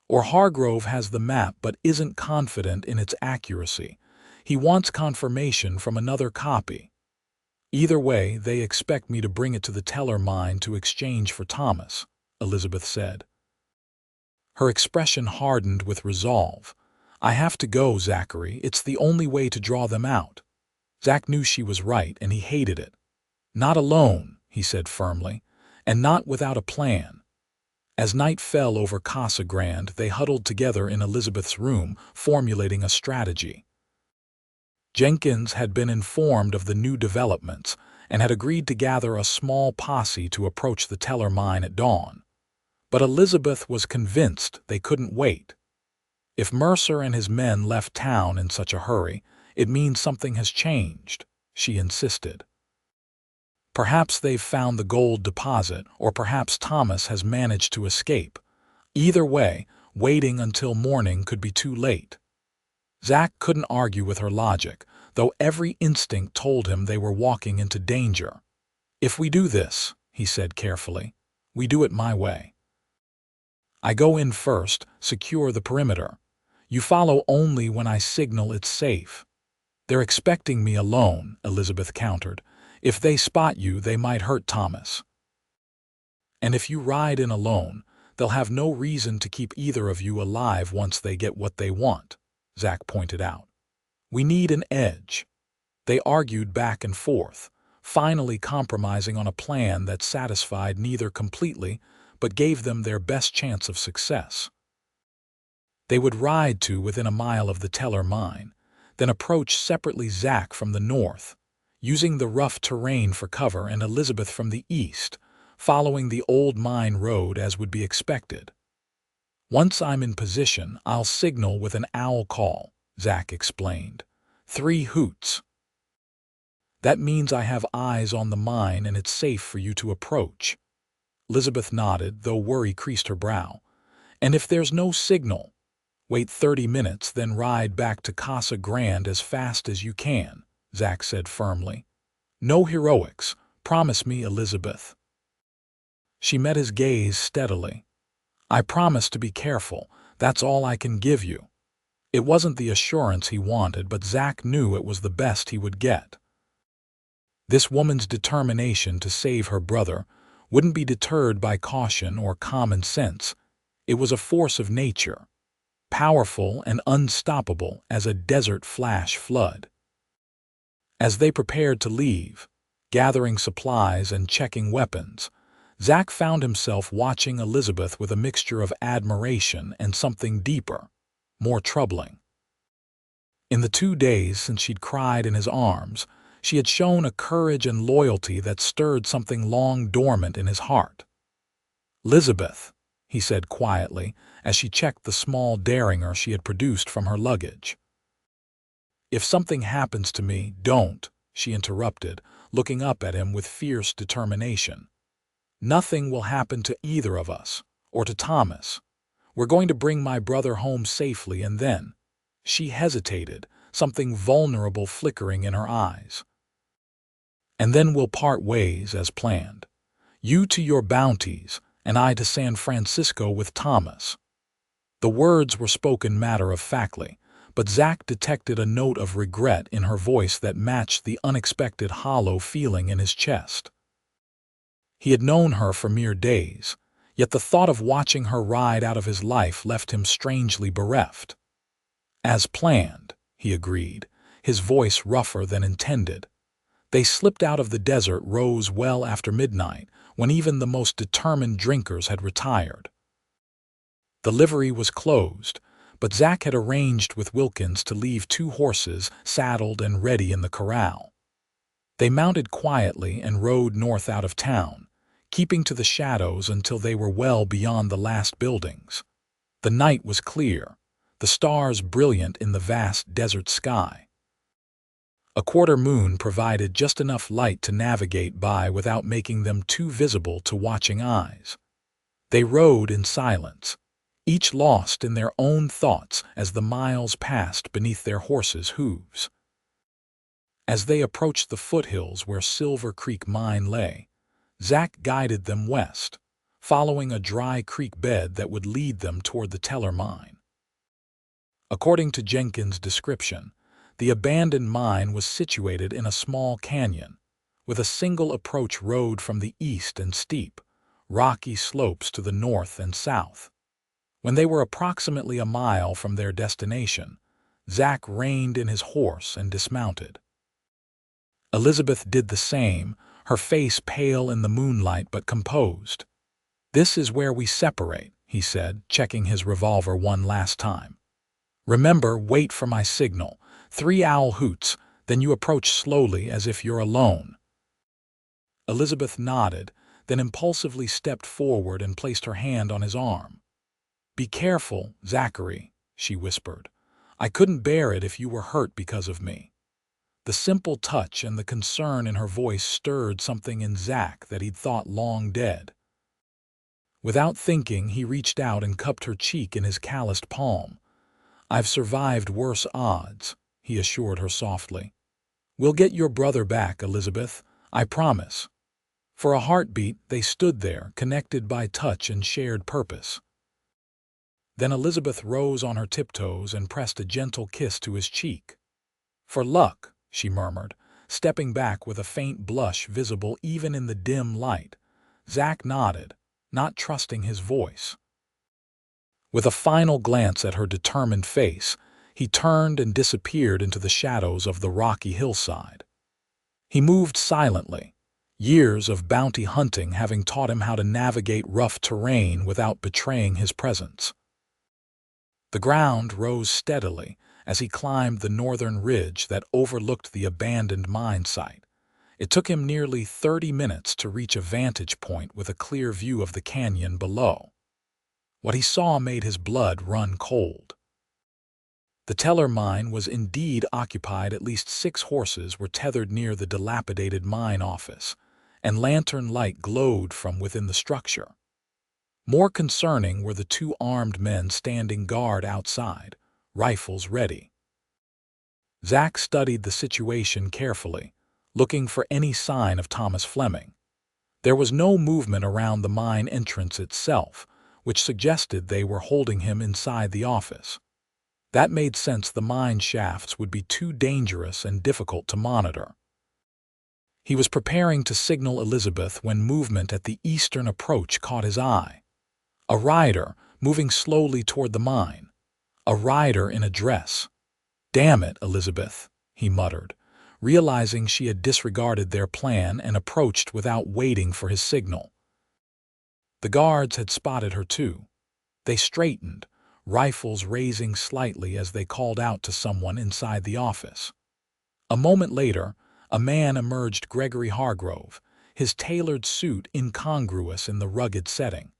"Or Hargrove has the map but isn't confident in its accuracy. He wants confirmation from another copy. Either way, they expect me to bring it to the Teller mine to exchange for Thomas," Elizabeth said. Her expression hardened with resolve. "I have to go, Zachary. It's the only way to draw them out." Zach knew she was right, and he hated it. "Not alone," he said firmly, "and not without a plan." As night fell over Casa Grande, they huddled together in Elizabeth's room, formulating a strategy. Jenkins had been informed of the new developments and had agreed to gather a small posse to approach the Teller mine at dawn. But Elizabeth was convinced they couldn't wait. If Mercer and his men left town in such a hurry, it means something has changed, she insisted. Perhaps they've found the gold deposit, or perhaps Thomas has managed to escape. Either way, waiting until morning could be too late. Zach couldn't argue with her logic, though every instinct told him they were walking into danger. "If we do this," he said carefully, "we do it my way. I go in first, secure the perimeter. You follow only when I signal it's safe." "They're expecting me alone," Elizabeth countered. "If they spot you, they might hurt Thomas. And if you ride in alone, they'll have no reason to keep either of you alive once they get what they want," Zach pointed out. "We need an edge." They argued back and forth, finally compromising on a plan that satisfied neither completely, but gave them their best chance of success. They would ride to within a mile of the Teller mine, then approach separately Zach from the north, using the rough terrain for cover, and Elizabeth from the east, following the old mine road as would be expected. "Once I'm in position, I'll signal with an owl call," Zach explained. 3 hoots. That means I have eyes on the mine and it's safe for you to approach." Elizabeth nodded, though worry creased her brow. "And if there's no signal, wait 30 minutes, then ride back to Casa Grande as fast as you can," Zach said firmly. "No heroics, promise me, Elizabeth." She met his gaze steadily. "I promise to be careful, that's all I can give you." It wasn't the assurance he wanted, but Zach knew it was the best he would get. This woman's determination to save her brother wouldn't be deterred by caution or common sense. It was a force of nature, powerful and unstoppable as a desert flash flood. As they prepared to leave, gathering supplies and checking weapons, Zach found himself watching Elizabeth with a mixture of admiration and something deeper, more troubling. In the 2 days since she'd cried in his arms, she had shown a courage and loyalty that stirred something long dormant in his heart. "Elizabeth," he said quietly as she checked the small derringer she had produced from her luggage. "If something happens to me, don't," she interrupted, looking up at him with fierce determination. "Nothing will happen to either of us, or to Thomas. We're going to bring my brother home safely, and then—" She hesitated, something vulnerable flickering in her eyes. "And then we'll part ways as planned. You to your bounties, and I to San Francisco with Thomas." The words were spoken matter-of-factly, but Zach detected a note of regret in her voice that matched the unexpected hollow feeling in his chest. He had known her for mere days, yet the thought of watching her ride out of his life left him strangely bereft. "As planned," he agreed, his voice rougher than intended. They slipped out of the desert rows well after midnight, when even the most determined drinkers had retired. The livery was closed, but Zach had arranged with Wilkins to leave 2 horses saddled and ready in the corral. They mounted quietly and rode north out of town, keeping to the shadows until they were well beyond the last buildings. The night was clear, the stars brilliant in the vast desert sky. A quarter moon provided just enough light to navigate by without making them too visible to watching eyes. They rode in silence, each lost in their own thoughts as the miles passed beneath their horses' hooves. As they approached the foothills where Silver Creek Mine lay, Zach guided them west, following a dry creek bed that would lead them toward the Teller mine. According to Jenkins' description, the abandoned mine was situated in a small canyon, with a single approach road from the east and steep, rocky slopes to the north and south. When they were approximately a mile from their destination, Zach reined in his horse and dismounted. Elizabeth did the same, her face pale in the moonlight but composed. "This is where we separate," he said, checking his revolver one last time. "Remember, wait for my signal. 3 owl hoots, then you approach slowly as if you're alone." Elizabeth nodded, then impulsively stepped forward and placed her hand on his arm. "Be careful, Zachary," she whispered. "I couldn't bear it if you were hurt because of me." The simple touch and the concern in her voice stirred something in Zach that he'd thought long dead. Without thinking, he reached out and cupped her cheek in his calloused palm. "I've survived worse odds," he assured her softly. "We'll get your brother back, Elizabeth, I promise." For a heartbeat, they stood there, connected by touch and shared purpose. Then Elizabeth rose on her tiptoes and pressed a gentle kiss to his cheek. "For luck," she murmured, stepping back with a faint blush visible even in the dim light. Zach nodded, not trusting his voice. With a final glance at her determined face, he turned and disappeared into the shadows of the rocky hillside. He moved silently, years of bounty hunting having taught him how to navigate rough terrain without betraying his presence. The ground rose steadily as he climbed the northern ridge that overlooked the abandoned mine site. It took him nearly 30 minutes to reach a vantage point with a clear view of the canyon below. What he saw made his blood run cold. The Teller mine was indeed occupied. At least 6 horses were tethered near the dilapidated mine office, and lantern light glowed from within the structure. More concerning were the 2 armed men standing guard outside, rifles ready. Zach studied the situation carefully, looking for any sign of Thomas Fleming. There was no movement around the mine entrance itself, which suggested they were holding him inside the office. That made sense. The mine shafts would be too dangerous and difficult to monitor. He was preparing to signal Elizabeth when movement at the eastern approach caught his eye. A rider moving slowly toward the mine. A rider in a dress. "Damn it, Elizabeth," he muttered, realizing she had disregarded their plan and approached without waiting for his signal. The guards had spotted her too. They straightened, rifles raising slightly as they called out to someone inside the office. A moment later, a man emerged, Gregory Hargrove, his tailored suit incongruous in the rugged setting.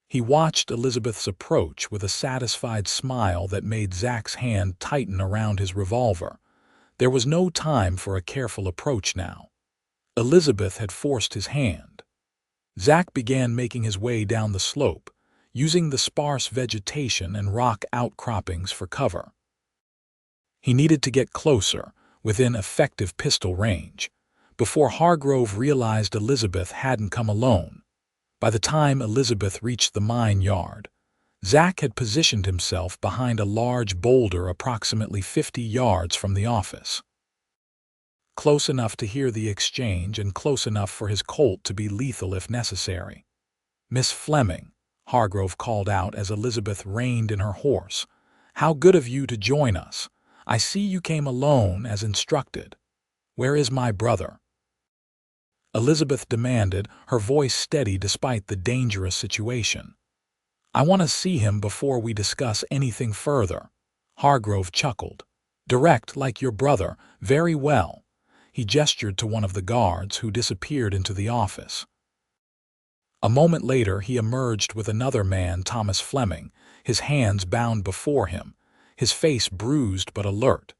He watched Elizabeth's approach with a satisfied smile that made Zach's hand tighten around his revolver. There was no time for a careful approach now. Elizabeth had forced his hand. Zach began making his way down the slope, using the sparse vegetation and rock outcroppings for cover. He needed to get closer, within effective pistol range, before Hargrove realized Elizabeth hadn't come alone. By the time Elizabeth reached the mine yard, Zach had positioned himself behind a large boulder approximately 50 yards from the office. Close enough to hear the exchange and close enough for his Colt to be lethal if necessary. "Miss Fleming," Hargrove called out as Elizabeth reined in her horse, "how good of you to join us. I see you came alone as instructed. Where is my brother?" Elizabeth demanded, her voice steady despite the dangerous situation. "I want to see him before we discuss anything further." Hargrove chuckled. "Direct like your brother. Very well." He gestured to one of the guards who disappeared into the office. A moment later, he emerged with another man, Thomas Fleming, his hands bound before him, his face bruised but alert.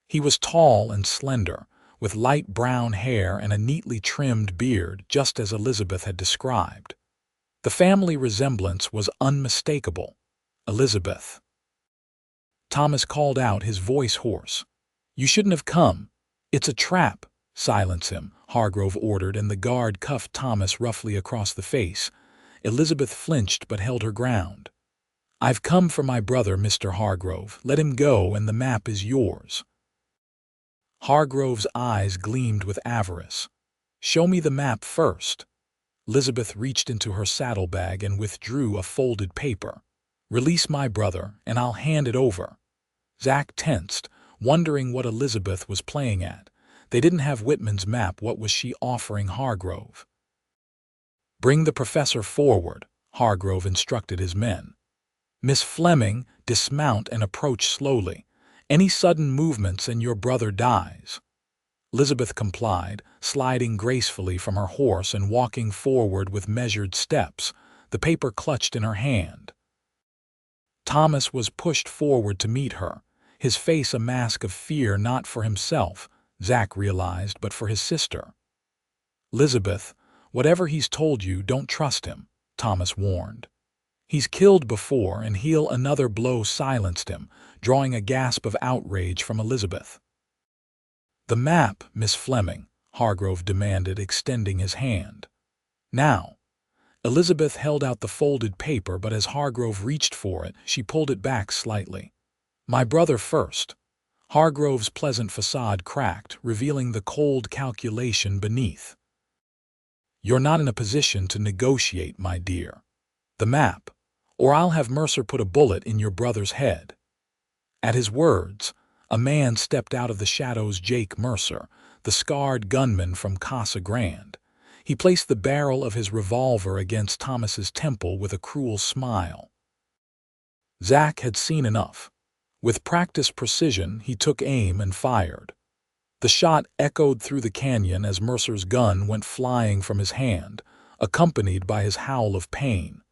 He was tall and slender, with light brown hair and a neatly trimmed beard, just as Elizabeth had described. The family resemblance was unmistakable. "Elizabeth." Thomas called out, his voice hoarse. "You shouldn't have come. It's a trap." "Silence him," Hargrove ordered, and the guard cuffed Thomas roughly across the face. Elizabeth flinched but held her ground. "I've come for my brother, Mr. Hargrove. Let him go and the map is yours." Hargrove's eyes gleamed with avarice. "Show me the map first." Elizabeth reached into her saddlebag and withdrew a folded paper. "Release my brother, and I'll hand it over." Zach tensed, wondering what Elizabeth was playing at. They didn't have Whitman's map. What was she offering Hargrove? "Bring the professor forward," Hargrove instructed his men. "Miss Fleming, dismount and approach slowly. Any sudden movements and your brother dies." Elizabeth complied, sliding gracefully from her horse and walking forward with measured steps, the paper clutched in her hand. Thomas was pushed forward to meet her, his face a mask of fear, not for himself, Zach realized, but for his sister. "Elizabeth, whatever he's told you, don't trust him," Thomas warned. "He's killed before, and another blow silenced him," drawing a gasp of outrage from Elizabeth. "The map, Miss Fleming," Hargrove demanded, extending his hand. "Now." Elizabeth held out the folded paper, but as Hargrove reached for it, she pulled it back slightly. "My brother first." Hargrove's pleasant facade cracked, revealing the cold calculation beneath. "You're not in a position to negotiate, my dear. The map, or I'll have Mercer put a bullet in your brother's head." At his words, a man stepped out of the shadows. Jake Mercer, the scarred gunman from Casa Grande. He placed the barrel of his revolver against Thomas's temple with a cruel smile. Zach had seen enough. With practiced precision, he took aim and fired. The shot echoed through the canyon as Mercer's gun went flying from his hand, accompanied by his howl of pain.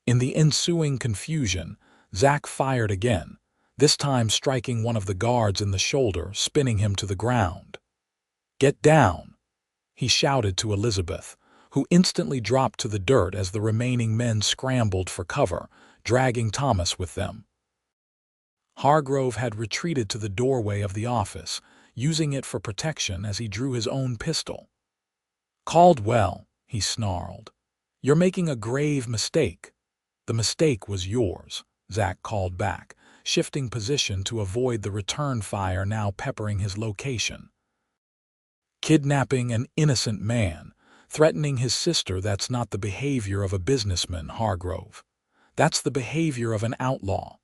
In the ensuing confusion, Zach fired again, this time striking one of the guards in the shoulder, spinning him to the ground. "Get down," he shouted to Elizabeth, who instantly dropped to the dirt as the remaining men scrambled for cover, dragging Thomas with them. Hargrove had retreated to the doorway of the office, using it for protection as he drew his own pistol. "Caldwell," he snarled, "you're making a grave mistake." "The mistake was yours," Zach called back, shifting position to avoid the return fire now peppering his location. "Kidnapping an innocent man, threatening his sister, that's not the behavior of a businessman, Hargrove. That's the behavior of an outlaw."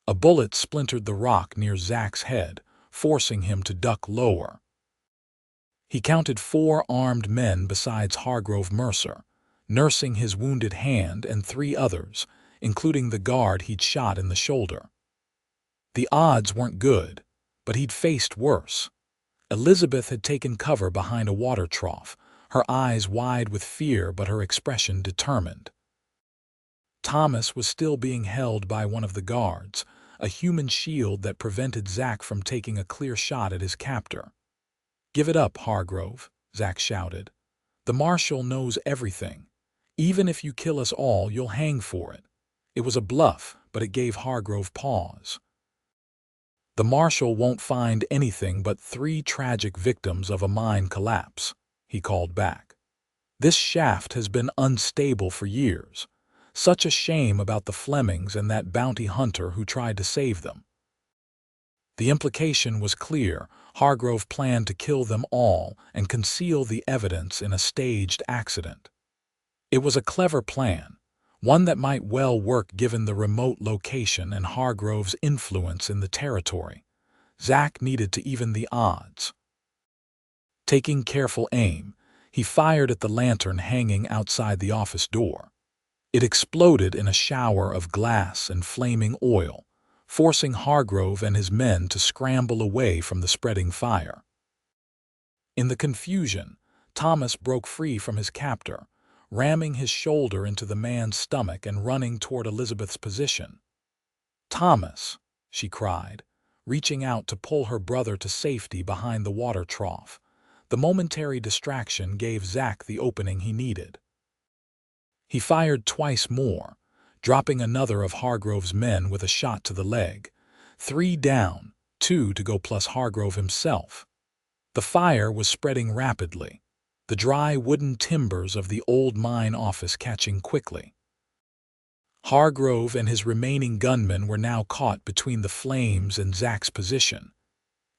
A bullet splintered the rock near Zach's head, forcing him to duck lower. He counted 4 armed men besides Hargrove Mercer, nursing his wounded hand, and 3 others, including the guard he'd shot in the shoulder. The odds weren't good, but he'd faced worse. Elizabeth had taken cover behind a water trough, her eyes wide with fear but her expression determined. Thomas was still being held by one of the guards, a human shield that prevented Zach from taking a clear shot at his captor. "Give it up, Hargrove," Zach shouted. "The marshal knows everything. Even if you kill us all, you'll hang for it." It was a bluff, but it gave Hargrove pause. "The marshal won't find anything but 3 tragic victims of a mine collapse," he called back. "This shaft has been unstable for years. Such a shame about the Flemings and that bounty hunter who tried to save them." The implication was clear. Hargrove planned to kill them all and conceal the evidence in a staged accident. It was a clever plan, one that might well work given the remote location and Hargrove's influence in the territory. Zach needed to even the odds. Taking careful aim, he fired at the lantern hanging outside the office door. It exploded in a shower of glass and flaming oil, forcing Hargrove and his men to scramble away from the spreading fire. In the confusion, Thomas broke free from his captor, ramming his shoulder into the man's stomach and running toward Elizabeth's position. "Thomas," she cried, reaching out to pull her brother to safety behind the water trough. The momentary distraction gave Zach the opening he needed. He fired twice more, dropping another of Hargrove's men with a shot to the leg. 3 down, 2 to go plus Hargrove himself. The fire was spreading rapidly, the dry wooden timbers of the old mine office catching quickly. Hargrove and his remaining gunmen were now caught between the flames and Zach's position.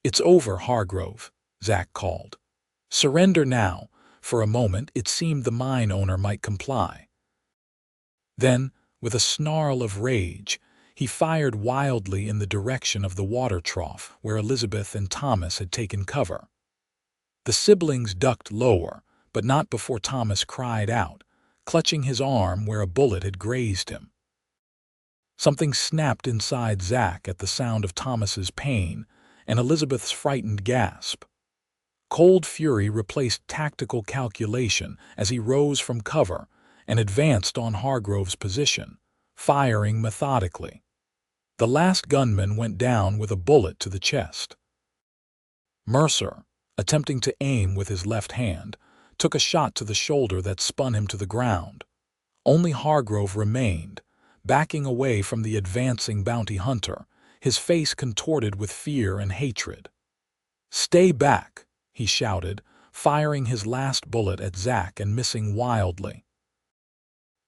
"It's over, Hargrove," Zach called. "Surrender now." For a moment, it seemed the mine owner might comply. Then, with a snarl of rage, He fired wildly in the direction of the water trough where Elizabeth and Thomas had taken cover. The siblings ducked lower, but not before Thomas cried out, clutching his arm where a bullet had grazed him. Something snapped inside Zach at the sound of Thomas's pain and Elizabeth's frightened gasp. Cold fury replaced tactical calculation as he rose from cover and advanced on Hargrove's position, firing methodically. The last gunman went down with a bullet to the chest. Mercer, attempting to aim with his left hand, took a shot to the shoulder that spun him to the ground. Only Hargrove remained, backing away from the advancing bounty hunter, his face contorted with fear and hatred. "Stay back," he shouted, firing his last bullet at Zach and missing wildly.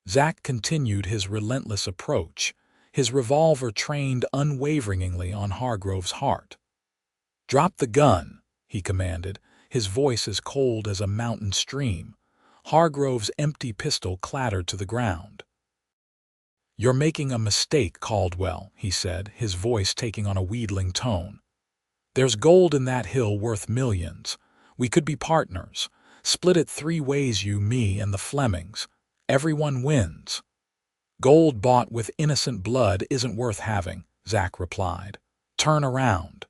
Zach continued his relentless approach, his revolver trained unwaveringly on Hargrove's heart. "Drop the gun," he commanded, his voice as cold as a mountain stream. Hargrove's empty pistol clattered to the ground. "You're making a mistake, Caldwell," he said, his voice taking on a wheedling tone. "There's gold in that hill worth millions. We could be partners. Split it 3 ways, you, me, and the Flemings. Everyone wins." "Gold bought with innocent blood isn't worth having," Zach replied. "Turn around.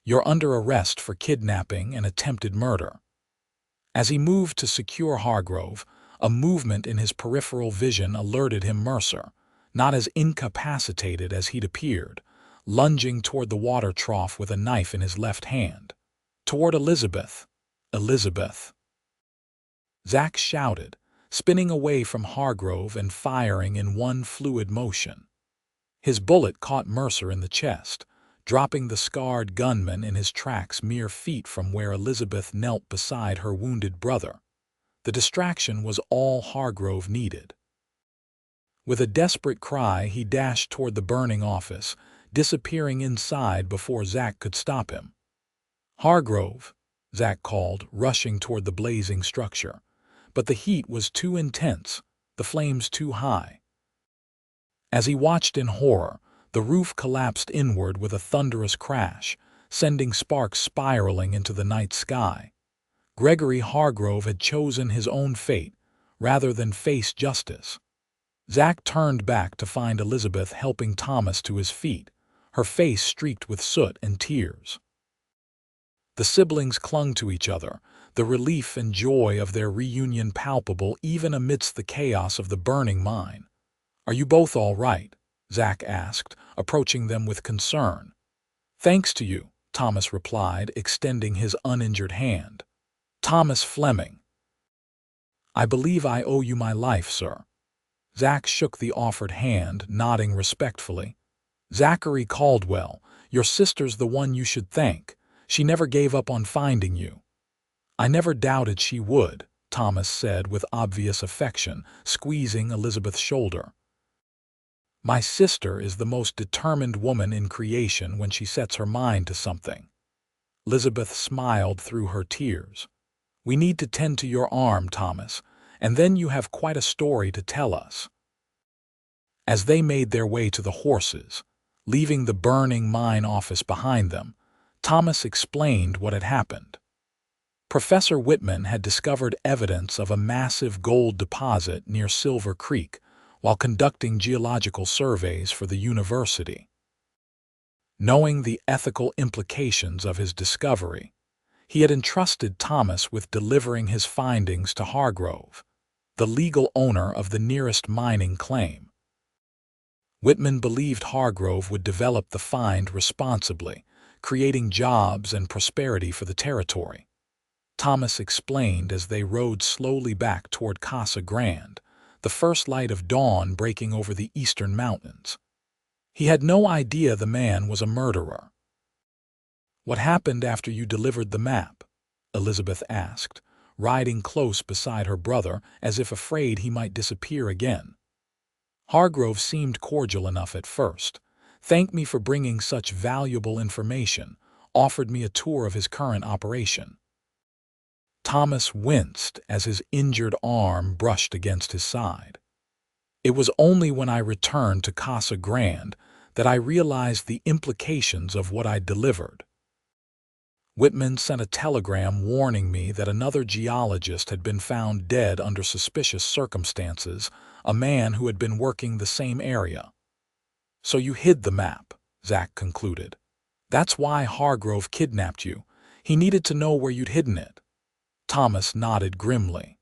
You're under arrest for kidnapping and attempted murder." As he moved to secure Hargrove, a movement in his peripheral vision alerted him Mercer, not as incapacitated as he'd appeared, lunging toward the water trough with a knife in his left hand. Toward Elizabeth. "Elizabeth!" Zach shouted, spinning away from Hargrove and firing in one fluid motion. His bullet caught Mercer in the chest, dropping the scarred gunman in his tracks mere feet from where Elizabeth knelt beside her wounded brother. The distraction was all Hargrove needed. With a desperate cry, he dashed toward the burning office, disappearing inside before Zach could stop him. "Hargrove," Zach called, rushing toward the blazing structure. But the heat was too intense, the flames too high. As he watched in horror, the roof collapsed inward with a thunderous crash, sending sparks spiraling into the night sky. Gregory Hargrove had chosen his own fate, rather than face justice. Zach turned back to find Elizabeth helping Thomas to his feet, her face streaked with soot and tears. The siblings clung to each other, the relief and joy of their reunion palpable even amidst the chaos of the burning mine. "Are you both all right?" Zach asked, approaching them with concern. "Thanks to you," Thomas replied, extending his uninjured hand. "Thomas Fleming." "I believe I owe you my life, sir." Zach shook the offered hand, nodding respectfully. "Zachary Caldwell, your sister's the one you should thank. She never gave up on finding you." "I never doubted she would," Thomas said with obvious affection, squeezing Elizabeth's shoulder. "My sister is the most determined woman in creation when she sets her mind to something." Elizabeth smiled through her tears. "We need to tend to your arm, Thomas, and then you have quite a story to tell us." As they made their way to the horses, leaving the burning mine office behind them, Thomas explained what had happened. Professor Whitman had discovered evidence of a massive gold deposit near Silver Creek while conducting geological surveys for the university. Knowing the ethical implications of his discovery, he had entrusted Thomas with delivering his findings to Hargrove, the legal owner of the nearest mining claim. Whitman believed Hargrove would develop the find responsibly, creating jobs and prosperity for the territory. Thomas explained as they rode slowly back toward Casa Grande, the first light of dawn breaking over the eastern mountains. He had no idea the man was a murderer. "What happened after you delivered the map?" Elizabeth asked, riding close beside her brother as if afraid he might disappear again. Hargrove seemed cordial enough at first, thanked me for bringing such valuable information, offered me a tour of his current operation. Thomas winced as his injured arm brushed against his side. It was only when I returned to Casa Grande that I realized the implications of what I'd delivered. Whitman sent a telegram warning me that another geologist had been found dead under suspicious circumstances, a man who had been working the same area. "So you hid the map," Zach concluded. "That's why Hargrove kidnapped you. He needed to know where you'd hidden it." Thomas nodded grimly.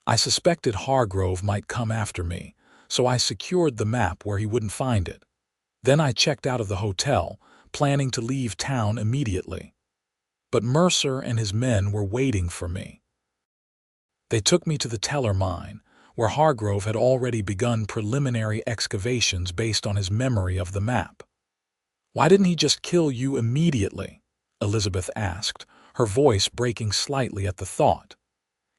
"I suspected Hargrove might come after me, so I secured the map where he wouldn't find it. Then I checked out of the hotel, planning to leave town immediately. But Mercer and his men were waiting for me. They took me to the Teller mine, where Hargrove had already begun preliminary excavations based on his memory of the map." "Why didn't he just kill you immediately?" Elizabeth asked, her voice breaking slightly at the thought.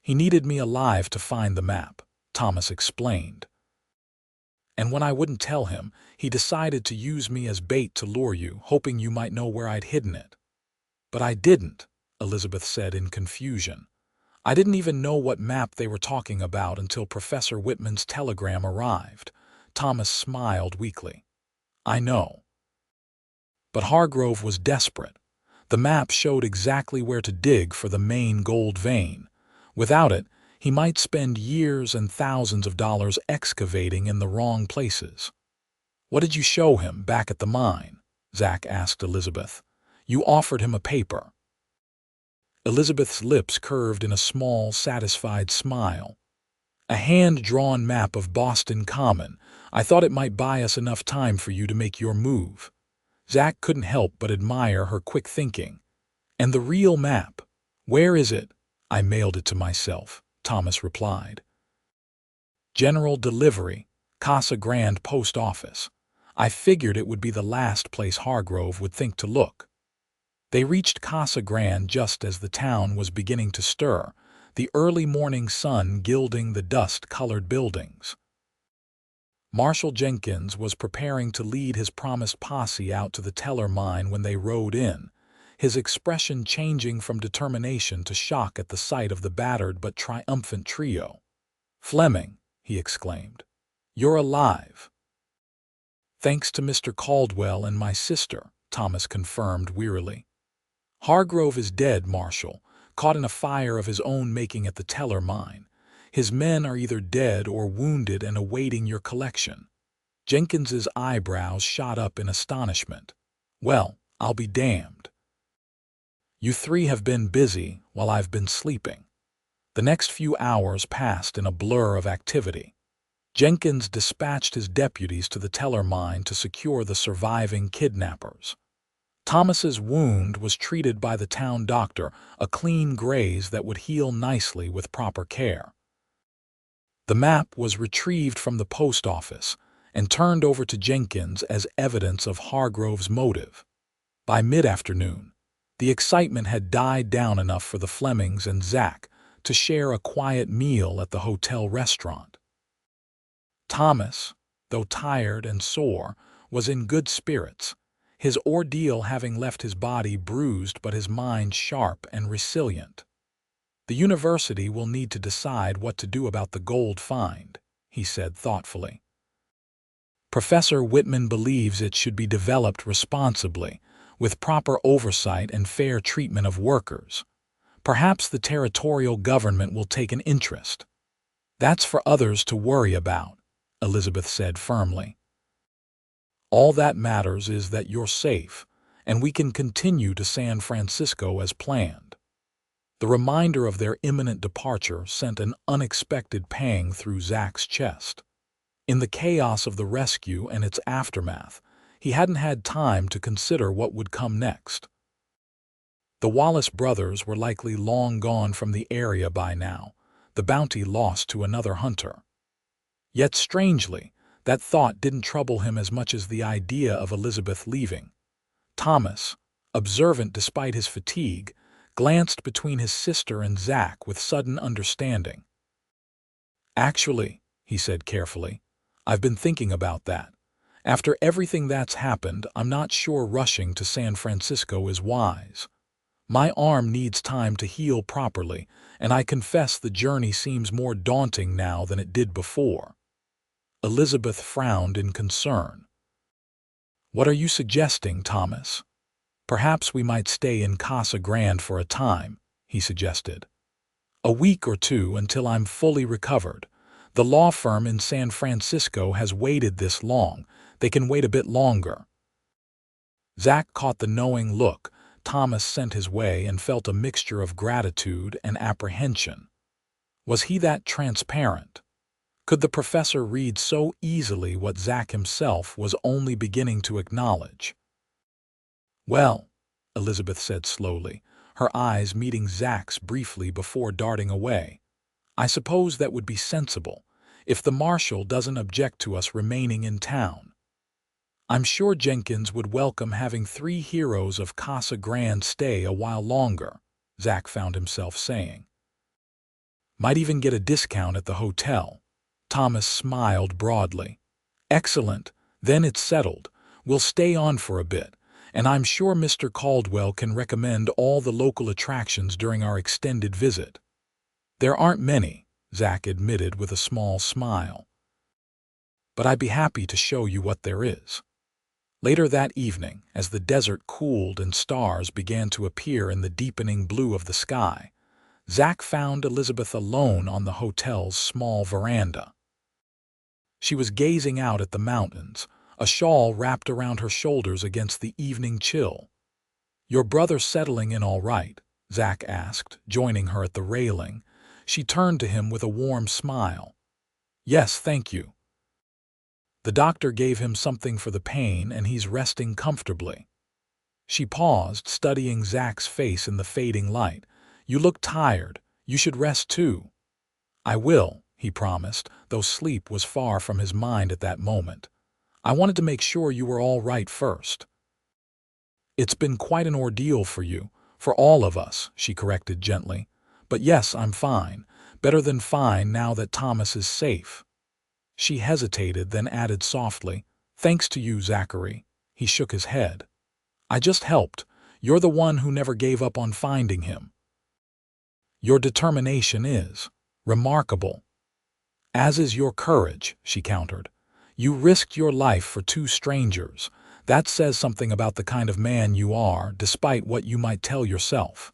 "He needed me alive to find the map," Thomas explained. "And when I wouldn't tell him, he decided to use me as bait to lure you, hoping you might know where I'd hidden it." "But I didn't," Elizabeth said in confusion. "I didn't even know what map they were talking about until Professor Whitman's telegram arrived." Thomas smiled weakly. "I know. But Hargrove was desperate. The map showed exactly where to dig for the main gold vein. Without it, he might spend years and thousands of dollars excavating in the wrong places." "What did you show him back at the mine?" Zach asked Elizabeth. "You offered him a paper." Elizabeth's lips curved in a small, satisfied smile. "A hand-drawn map of Boston Common. I thought it might buy us enough time for you to make your move." Zach couldn't help but admire her quick thinking. "And the real map? Where is it?" "I mailed it to myself," Thomas replied. "General delivery, Casa Grande Post Office. I figured it would be the last place Hargrove would think to look." They reached Casa Grande just as the town was beginning to stir, the early morning sun gilding the dust-colored buildings. Marshal Jenkins was preparing to lead his promised posse out to the Teller mine when they rode in, his expression changing from determination to shock at the sight of the battered but triumphant trio. "Fleming," he exclaimed, "you're alive." "Thanks to Mr. Caldwell and my sister," Thomas confirmed wearily. "Hargrove is dead, Marshal, caught in a fire of his own making at the Teller mine. His men are either dead or wounded and awaiting your collection." Jenkins's eyebrows shot up in astonishment. "Well, I'll be damned. You three have been busy while I've been sleeping." The next few hours passed in a blur of activity. Jenkins dispatched his deputies to the Teller mine to secure the surviving kidnappers. Thomas's wound was treated by the town doctor, a clean graze that would heal nicely with proper care. The map was retrieved from the post office and turned over to Jenkins as evidence of Hargrove's motive. By mid-afternoon, the excitement had died down enough for the Flemings and Zach to share a quiet meal at the hotel restaurant. Thomas, though tired and sore, was in good spirits, his ordeal having left his body bruised but his mind sharp and resilient. "The university will need to decide what to do about the gold find," he said thoughtfully. "Professor Whitman believes it should be developed responsibly, with proper oversight and fair treatment of workers. Perhaps the territorial government will take an interest." "That's for others to worry about," Elizabeth said firmly. "All that matters is that you're safe, and we can continue to San Francisco as planned." The reminder of their imminent departure sent an unexpected pang through Zach's chest. In the chaos of the rescue and its aftermath, he hadn't had time to consider what would come next. The Wallace brothers were likely long gone from the area by now, the bounty lost to another hunter. Yet strangely, that thought didn't trouble him as much as the idea of Elizabeth leaving. Thomas, observant despite his fatigue, glanced between his sister and Zach with sudden understanding. "Actually," he said carefully, "I've been thinking about that. After everything that's happened, I'm not sure rushing to San Francisco is wise. My arm needs time to heal properly, and I confess the journey seems more daunting now than it did before." Elizabeth frowned in concern. "What are you suggesting, Thomas?" "Perhaps we might stay in Casa Grande for a time," he suggested. "A week or two until I'm fully recovered. The law firm in San Francisco has waited this long. They can wait a bit longer." Zach caught the knowing look Thomas sent his way and felt a mixture of gratitude and apprehension. Was he that transparent? Could the professor read so easily what Zach himself was only beginning to acknowledge? "Well," Elizabeth said slowly, her eyes meeting Zach's briefly before darting away, "I suppose that would be sensible, if the marshal doesn't object to us remaining in town. I'm sure Jenkins would welcome having 3 heroes of Casa Grande stay a while longer," Zach found himself saying. "Might even get a discount at the hotel." Thomas smiled broadly. "Excellent. Then it's settled. We'll stay on for a bit, and I'm sure Mr. Caldwell can recommend all the local attractions during our extended visit." "There aren't many," Zach admitted with a small smile. "But I'd be happy to show you what there is." Later that evening, as the desert cooled and stars began to appear in the deepening blue of the sky, Zach found Elizabeth alone on the hotel's small veranda. She was gazing out at the mountains, a shawl wrapped around her shoulders against the evening chill. "Your brother settling in all right?" Zach asked, joining her at the railing. She turned to him with a warm smile. "Yes, thank you. The doctor gave him something for the pain and he's resting comfortably." She paused, studying Zach's face in the fading light. "You look tired. You should rest too." "I will," he promised, though sleep was far from his mind at that moment. "I wanted to make sure you were all right first." "It's been quite an ordeal for you, for all of us," she corrected gently. "But yes, I'm fine. Better than fine now that Thomas is safe." She hesitated, then added softly, "Thanks to you, Zachary." He shook his head. "I just helped. You're the one who never gave up on finding him." "Your determination is remarkable." "As is your courage," she countered. "You risked your life for 2 strangers. That says something about the kind of man you are, despite what you might tell yourself."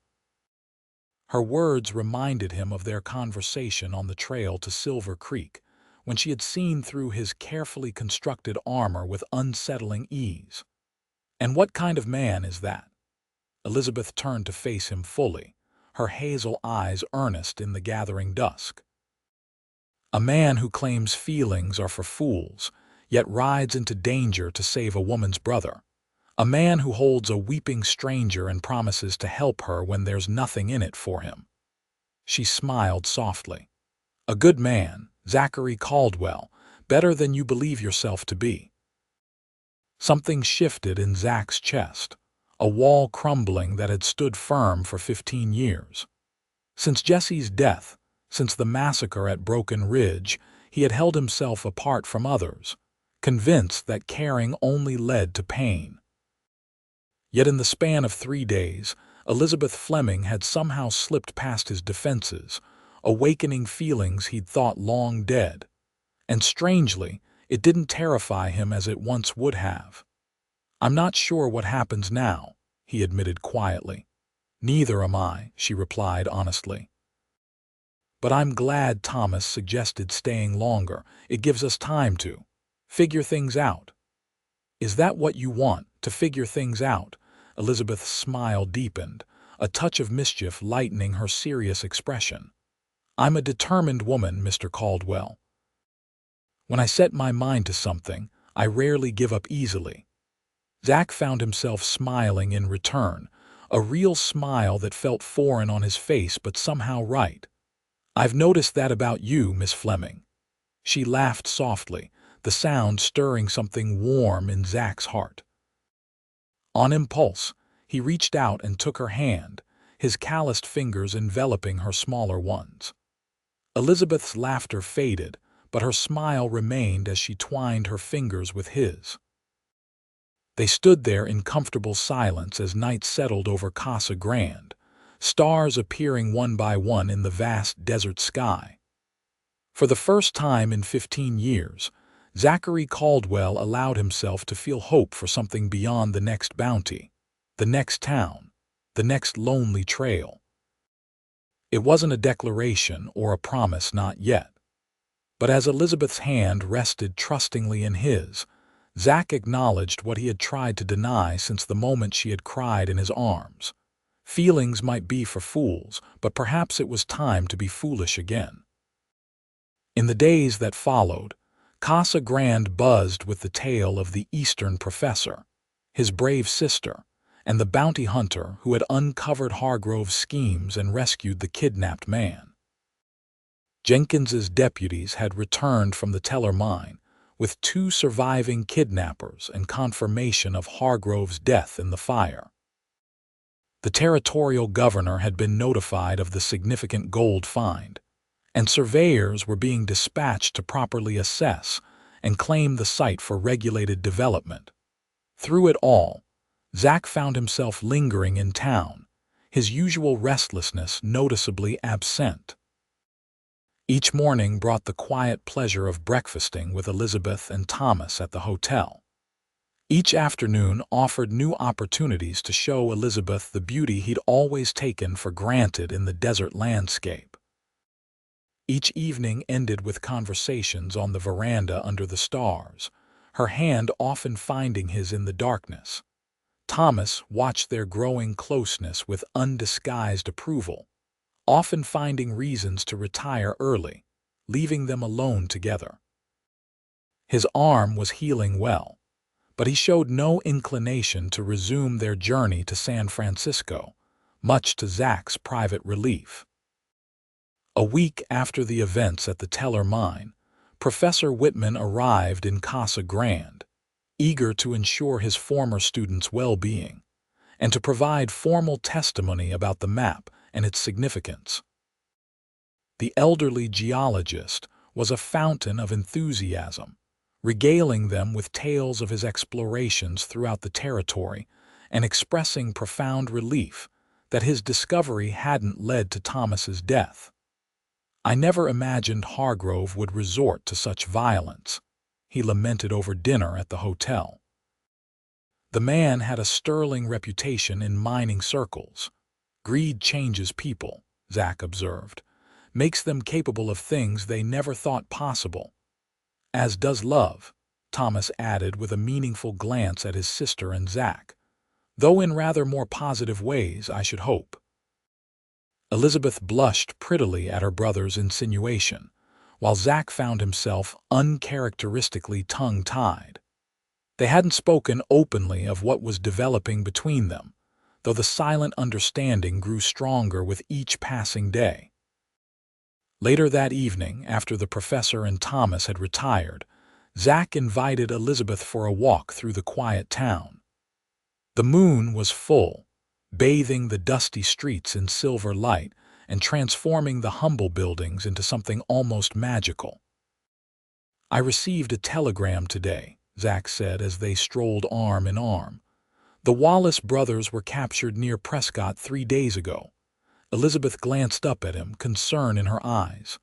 Her words reminded him of their conversation on the trail to Silver Creek, when she had seen through his carefully constructed armor with unsettling ease. "And what kind of man is that?" Elizabeth turned to face him fully, her hazel eyes earnest in the gathering dusk. "A man who claims feelings are for fools, yet rides into danger to save a woman's brother. A man who holds a weeping stranger and promises to help her when there's nothing in it for him." She smiled softly. "A good man, Zachary Caldwell, better than you believe yourself to be." Something shifted in Zach's chest, a wall crumbling that had stood firm for 15 years. Since Jesse's death, since the massacre at Broken Ridge, he had held himself apart from others, convinced that caring only led to pain. Yet in the span of 3 days, Elizabeth Fleming had somehow slipped past his defenses, awakening feelings he'd thought long dead. And strangely, it didn't terrify him as it once would have. "I'm not sure what happens now," he admitted quietly. "Neither am I," she replied honestly. "But I'm glad Thomas suggested staying longer. It gives us time to figure things out." "Is that what you want, to figure things out?" Elizabeth's smile deepened, a touch of mischief lightening her serious expression. "I'm a determined woman, Mr. Caldwell. When I set my mind to something, I rarely give up easily." Zach found himself smiling in return, a real smile that felt foreign on his face but somehow right. "I've noticed that about you, Miss Fleming." She laughed softly, the sound stirring something warm in Zach's heart. On impulse, he reached out and took her hand, his calloused fingers enveloping her smaller ones. Elizabeth's laughter faded, but her smile remained as she twined her fingers with his. They stood there in comfortable silence as night settled over Casa Grande, stars appearing one by one in the vast desert sky. For the first time in 15 years, Zachary Caldwell allowed himself to feel hope for something beyond the next bounty, the next town, the next lonely trail. It wasn't a declaration or a promise, not yet. But as Elizabeth's hand rested trustingly in his, Zach acknowledged what he had tried to deny since the moment she had cried in his arms. Feelings might be for fools, but perhaps it was time to be foolish again. In the days that followed, Casa Grande buzzed with the tale of the Eastern professor, his brave sister, and the bounty hunter who had uncovered Hargrove's schemes and rescued the kidnapped man. Jenkins's deputies had returned from the Teller mine with 2 surviving kidnappers and confirmation of Hargrove's death in the fire. The territorial governor had been notified of the significant gold find, and surveyors were being dispatched to properly assess and claim the site for regulated development. Through it all, Zach found himself lingering in town, his usual restlessness noticeably absent. Each morning brought the quiet pleasure of breakfasting with Elizabeth and Thomas at the hotel. Each afternoon offered new opportunities to show Elizabeth the beauty he'd always taken for granted in the desert landscape. Each evening ended with conversations on the veranda under the stars, her hand often finding his in the darkness. Thomas watched their growing closeness with undisguised approval, often finding reasons to retire early, leaving them alone together. His arm was healing well, but he showed no inclination to resume their journey to San Francisco, much to Zach's private relief. A week after the events at the Teller mine, Professor Whitman arrived in Casa Grande, eager to ensure his former students' well-being, and to provide formal testimony about the map and its significance. The elderly geologist was a fountain of enthusiasm, regaling them with tales of his explorations throughout the territory and expressing profound relief that his discovery hadn't led to Thomas's death. "I never imagined Hargrove would resort to such violence," he lamented over dinner at the hotel. "The man had a sterling reputation in mining circles. Greed changes people," Zach observed, "makes them capable of things they never thought possible." "As does love," Thomas added with a meaningful glance at his sister and Zach, "though in rather more positive ways, I should hope." Elizabeth blushed prettily at her brother's insinuation, while Zach found himself uncharacteristically tongue-tied. They hadn't spoken openly of what was developing between them, though the silent understanding grew stronger with each passing day. Later that evening, after the professor and Thomas had retired, Zach invited Elizabeth for a walk through the quiet town. The moon was full, bathing the dusty streets in silver light and transforming the humble buildings into something almost magical. "I received a telegram today," Zach said as they strolled arm in arm. "The Wallace brothers were captured near Prescott 3 days ago." Elizabeth glanced up at him, concern in her eyes.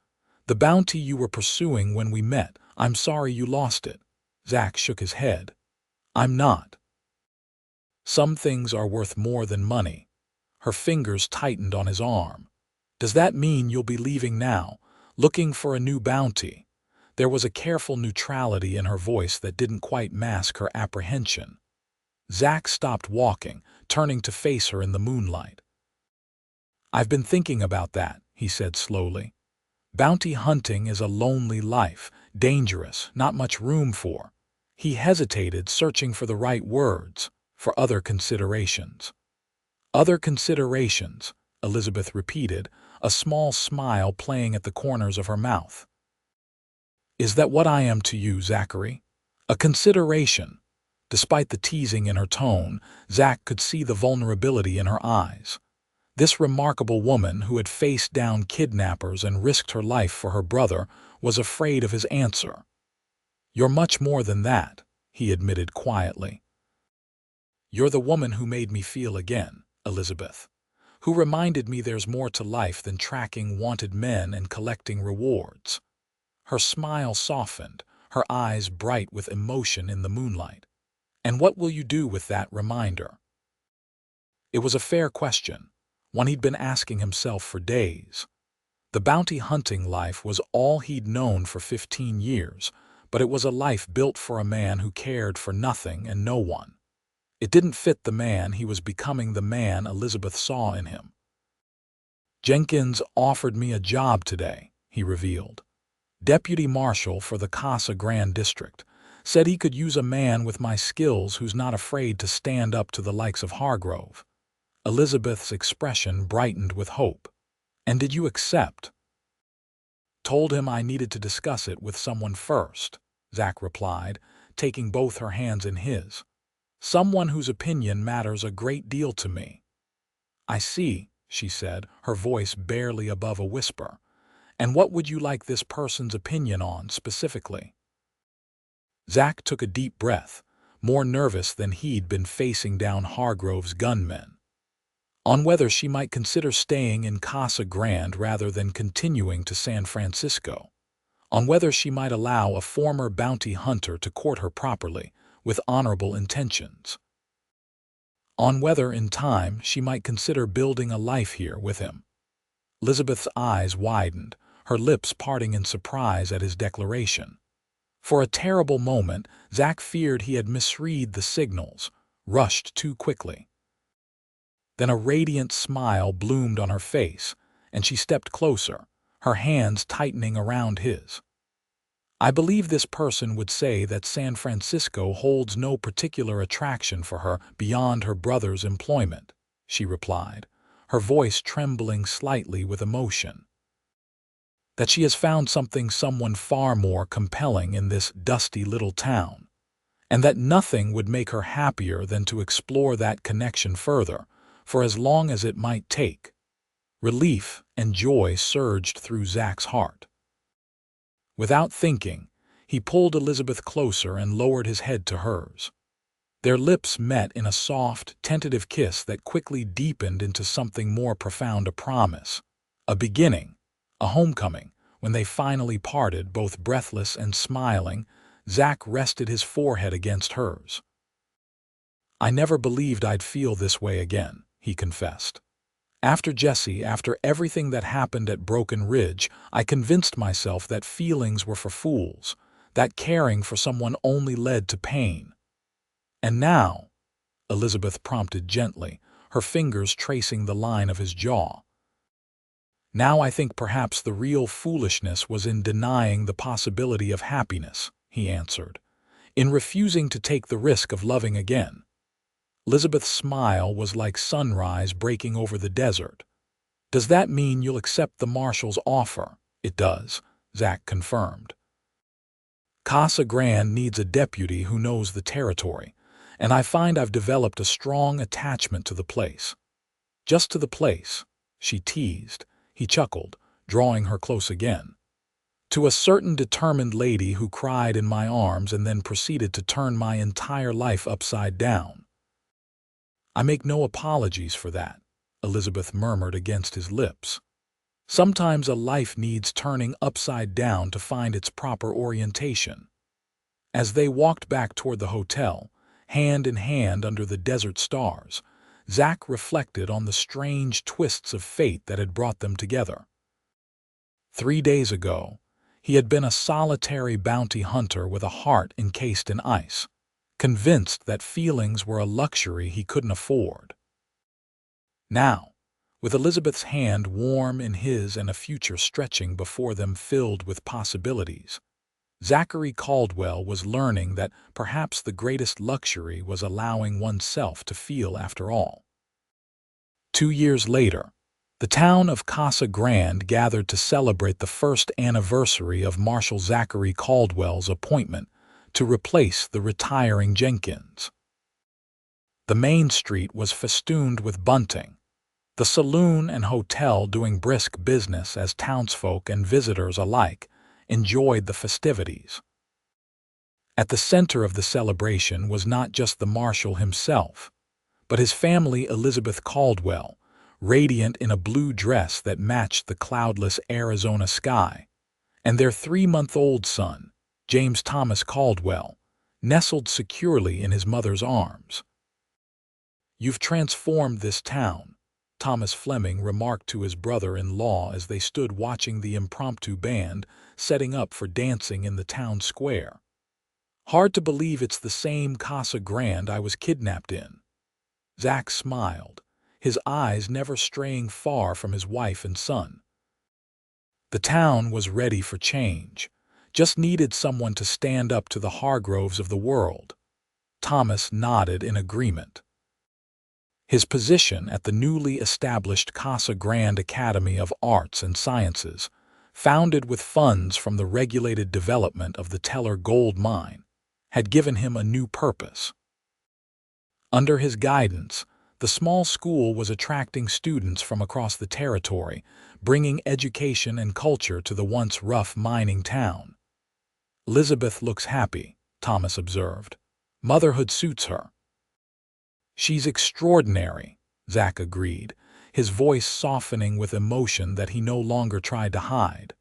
"The bounty you were pursuing when we met, I'm sorry you lost it." Zach shook his head. "I'm not. Some things are worth more than money." Her fingers tightened on his arm. "Does that mean you'll be leaving now, looking for a new bounty?" There was a careful neutrality in her voice that didn't quite mask her apprehension. Zach stopped walking, turning to face her in the moonlight. "I've been thinking about that," he said slowly. "Bounty hunting is a lonely life, dangerous, not much room for." He hesitated, searching for the right words, for other considerations. "Other considerations," Elizabeth repeated, a small smile playing at the corners of her mouth. "Is that what I am to you, Zachary? A consideration?" Despite the teasing in her tone, Zach could see the vulnerability in her eyes. This remarkable woman who had faced down kidnappers and risked her life for her brother was afraid of his answer. "You're much more than that," he admitted quietly. "You're the woman who made me feel again, Elizabeth, who reminded me there's more to life than tracking wanted men and collecting rewards." Her smile softened, her eyes bright with emotion in the moonlight. "And what will you do with that reminder?" It was a fair question, one he'd been asking himself for days. The bounty hunting life was all he'd known for 15 years, but it was a life built for a man who cared for nothing and no one. It didn't fit the man he was becoming, the man Elizabeth saw in him. "Jenkins offered me a job today," he revealed. "Deputy Marshal for the Casa Grande district. Said he could use a man with my skills who's not afraid to stand up to the likes of Hargrove." Elizabeth's expression brightened with hope. "And did you accept?" "Told him I needed to discuss it with someone first," Zach replied, taking both her hands in his. "Someone whose opinion matters a great deal to me." "I see," she said, her voice barely above a whisper. "And what would you like this person's opinion on, specifically?" Zach took a deep breath, more nervous than he'd been facing down Hargrove's gunmen. On whether she might consider staying in Casa Grande rather than continuing to San Francisco. On whether she might allow a former bounty hunter to court her properly, with honorable intentions. On whether, in time, she might consider building a life here with him. Elizabeth's eyes widened, her lips parting in surprise at his declaration. For a terrible moment, Zach feared he had misread the signals, rushed too quickly. Then a radiant smile bloomed on her face, and she stepped closer, her hands tightening around his. "I believe this person would say that San Francisco holds no particular attraction for her beyond her brother's employment," she replied, her voice trembling slightly with emotion. "That she has found someone far more compelling in this dusty little town, and that nothing would make her happier than to explore that connection further, for as long as it might take." Relief and joy surged through Zach's heart. Without thinking, he pulled Elizabeth closer and lowered his head to hers. Their lips met in a soft, tentative kiss that quickly deepened into something more profound, a promise, a beginning, a homecoming. When they finally parted, both breathless and smiling, Zach rested his forehead against hers. "I never believed I'd feel this way again," he confessed. "After Jesse, after everything that happened at Broken Ridge, I convinced myself that feelings were for fools, that caring for someone only led to pain. And now," Elizabeth prompted gently, her fingers tracing the line of his jaw. "Now I think perhaps the real foolishness was in denying the possibility of happiness," he answered, "in refusing to take the risk of loving again." Elizabeth's smile was like sunrise breaking over the desert. "Does that mean you'll accept the marshal's offer?" "It does," Zach confirmed. "Casa Grande needs a deputy who knows the territory, and I find I've developed a strong attachment to the place." "Just to the place?" she teased. He chuckled, drawing her close again. "To a certain determined lady who cried in my arms and then proceeded to turn my entire life upside down." "I make no apologies for that," Elizabeth murmured against his lips. "Sometimes a life needs turning upside down to find its proper orientation." As they walked back toward the hotel, hand in hand under the desert stars, Zach reflected on the strange twists of fate that had brought them together. 3 days ago, he had been a solitary bounty hunter with a heart encased in ice, convinced that feelings were a luxury he couldn't afford. Now, with Elizabeth's hand warm in his and a future stretching before them filled with possibilities, Zachary Caldwell was learning that perhaps the greatest luxury was allowing oneself to feel after all. 2 years later, the town of Casa Grande gathered to celebrate the first anniversary of Marshal Zachary Caldwell's appointment to replace the retiring Jenkins. The main street was festooned with bunting, the saloon and hotel doing brisk business as townsfolk and visitors alike enjoyed the festivities. At the center of the celebration was not just the marshal himself, but his family, Elizabeth Caldwell, radiant in a blue dress that matched the cloudless Arizona sky, and their 3-month-old son, James Thomas Caldwell, nestled securely in his mother's arms. "You've transformed this town," Thomas Fleming remarked to his brother-in-law as they stood watching the impromptu band setting up for dancing in the town square. "Hard to believe it's the same Casa Grande I was kidnapped in." Zach smiled, his eyes never straying far from his wife and son. The town was ready for change, just needed someone to stand up to the Hargroves of the world. Thomas nodded in agreement. His position at the newly established Casa Grande Academy of Arts and Sciences, founded with funds from the regulated development of the Teller gold mine, had given him a new purpose. Under his guidance, the small school was attracting students from across the territory, bringing education and culture to the once rough mining town. "Elizabeth looks happy," Thomas observed. "Motherhood suits her." "She's extraordinary," Zach agreed, his voice softening with emotion that he no longer tried to hide.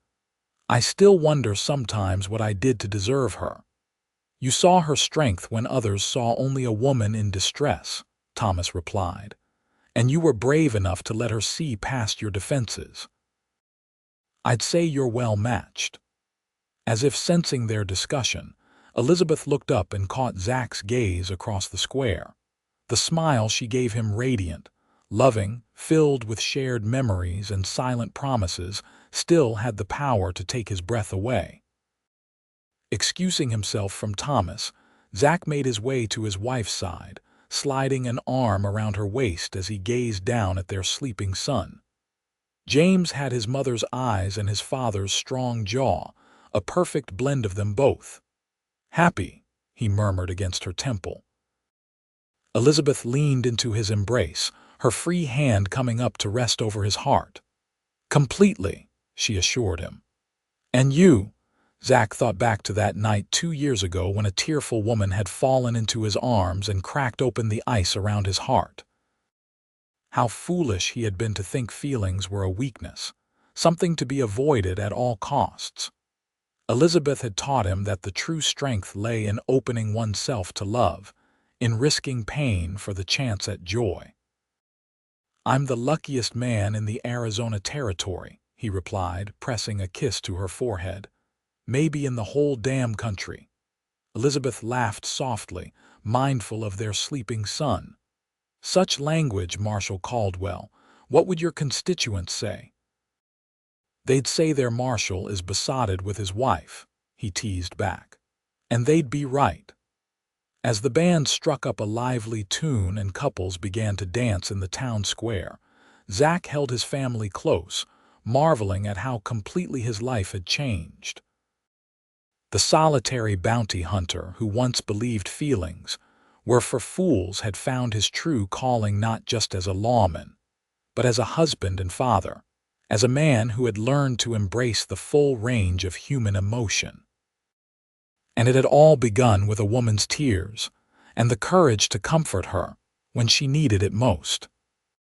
"I still wonder sometimes what I did to deserve her." "You saw her strength when others saw only a woman in distress," Thomas replied, "and you were brave enough to let her see past your defenses. I'd say you're well matched." As if sensing their discussion, Elizabeth looked up and caught Zach's gaze across the square. The smile she gave him radiant, loving, filled with shared memories and silent promises, still had the power to take his breath away. Excusing himself from Thomas, Zach made his way to his wife's side, sliding an arm around her waist as he gazed down at their sleeping son. James had his mother's eyes and his father's strong jaw, a perfect blend of them both. "Happy," he murmured against her temple. Elizabeth leaned into his embrace, her free hand coming up to rest over his heart. "Completely," she assured him. "And you?" Zach thought back to that night 2 years ago when a tearful woman had fallen into his arms and cracked open the ice around his heart. How foolish he had been to think feelings were a weakness, something to be avoided at all costs. Elizabeth had taught him that the true strength lay in opening oneself to love, in risking pain for the chance at joy. "I'm the luckiest man in the Arizona Territory," he replied, pressing a kiss to her forehead. "Maybe in the whole damn country." Elizabeth laughed softly, mindful of their sleeping son. "Such language, Marshal Caldwell. What would your constituents say?" "They'd say their marshal is besotted with his wife," he teased back. "And they'd be right." As the band struck up a lively tune and couples began to dance in the town square, Zach held his family close, marveling at how completely his life had changed. The solitary bounty hunter who once believed feelings were for fools had found his true calling not just as a lawman, but as a husband and father, as a man who had learned to embrace the full range of human emotion. And it had all begun with a woman's tears and the courage to comfort her when she needed it most.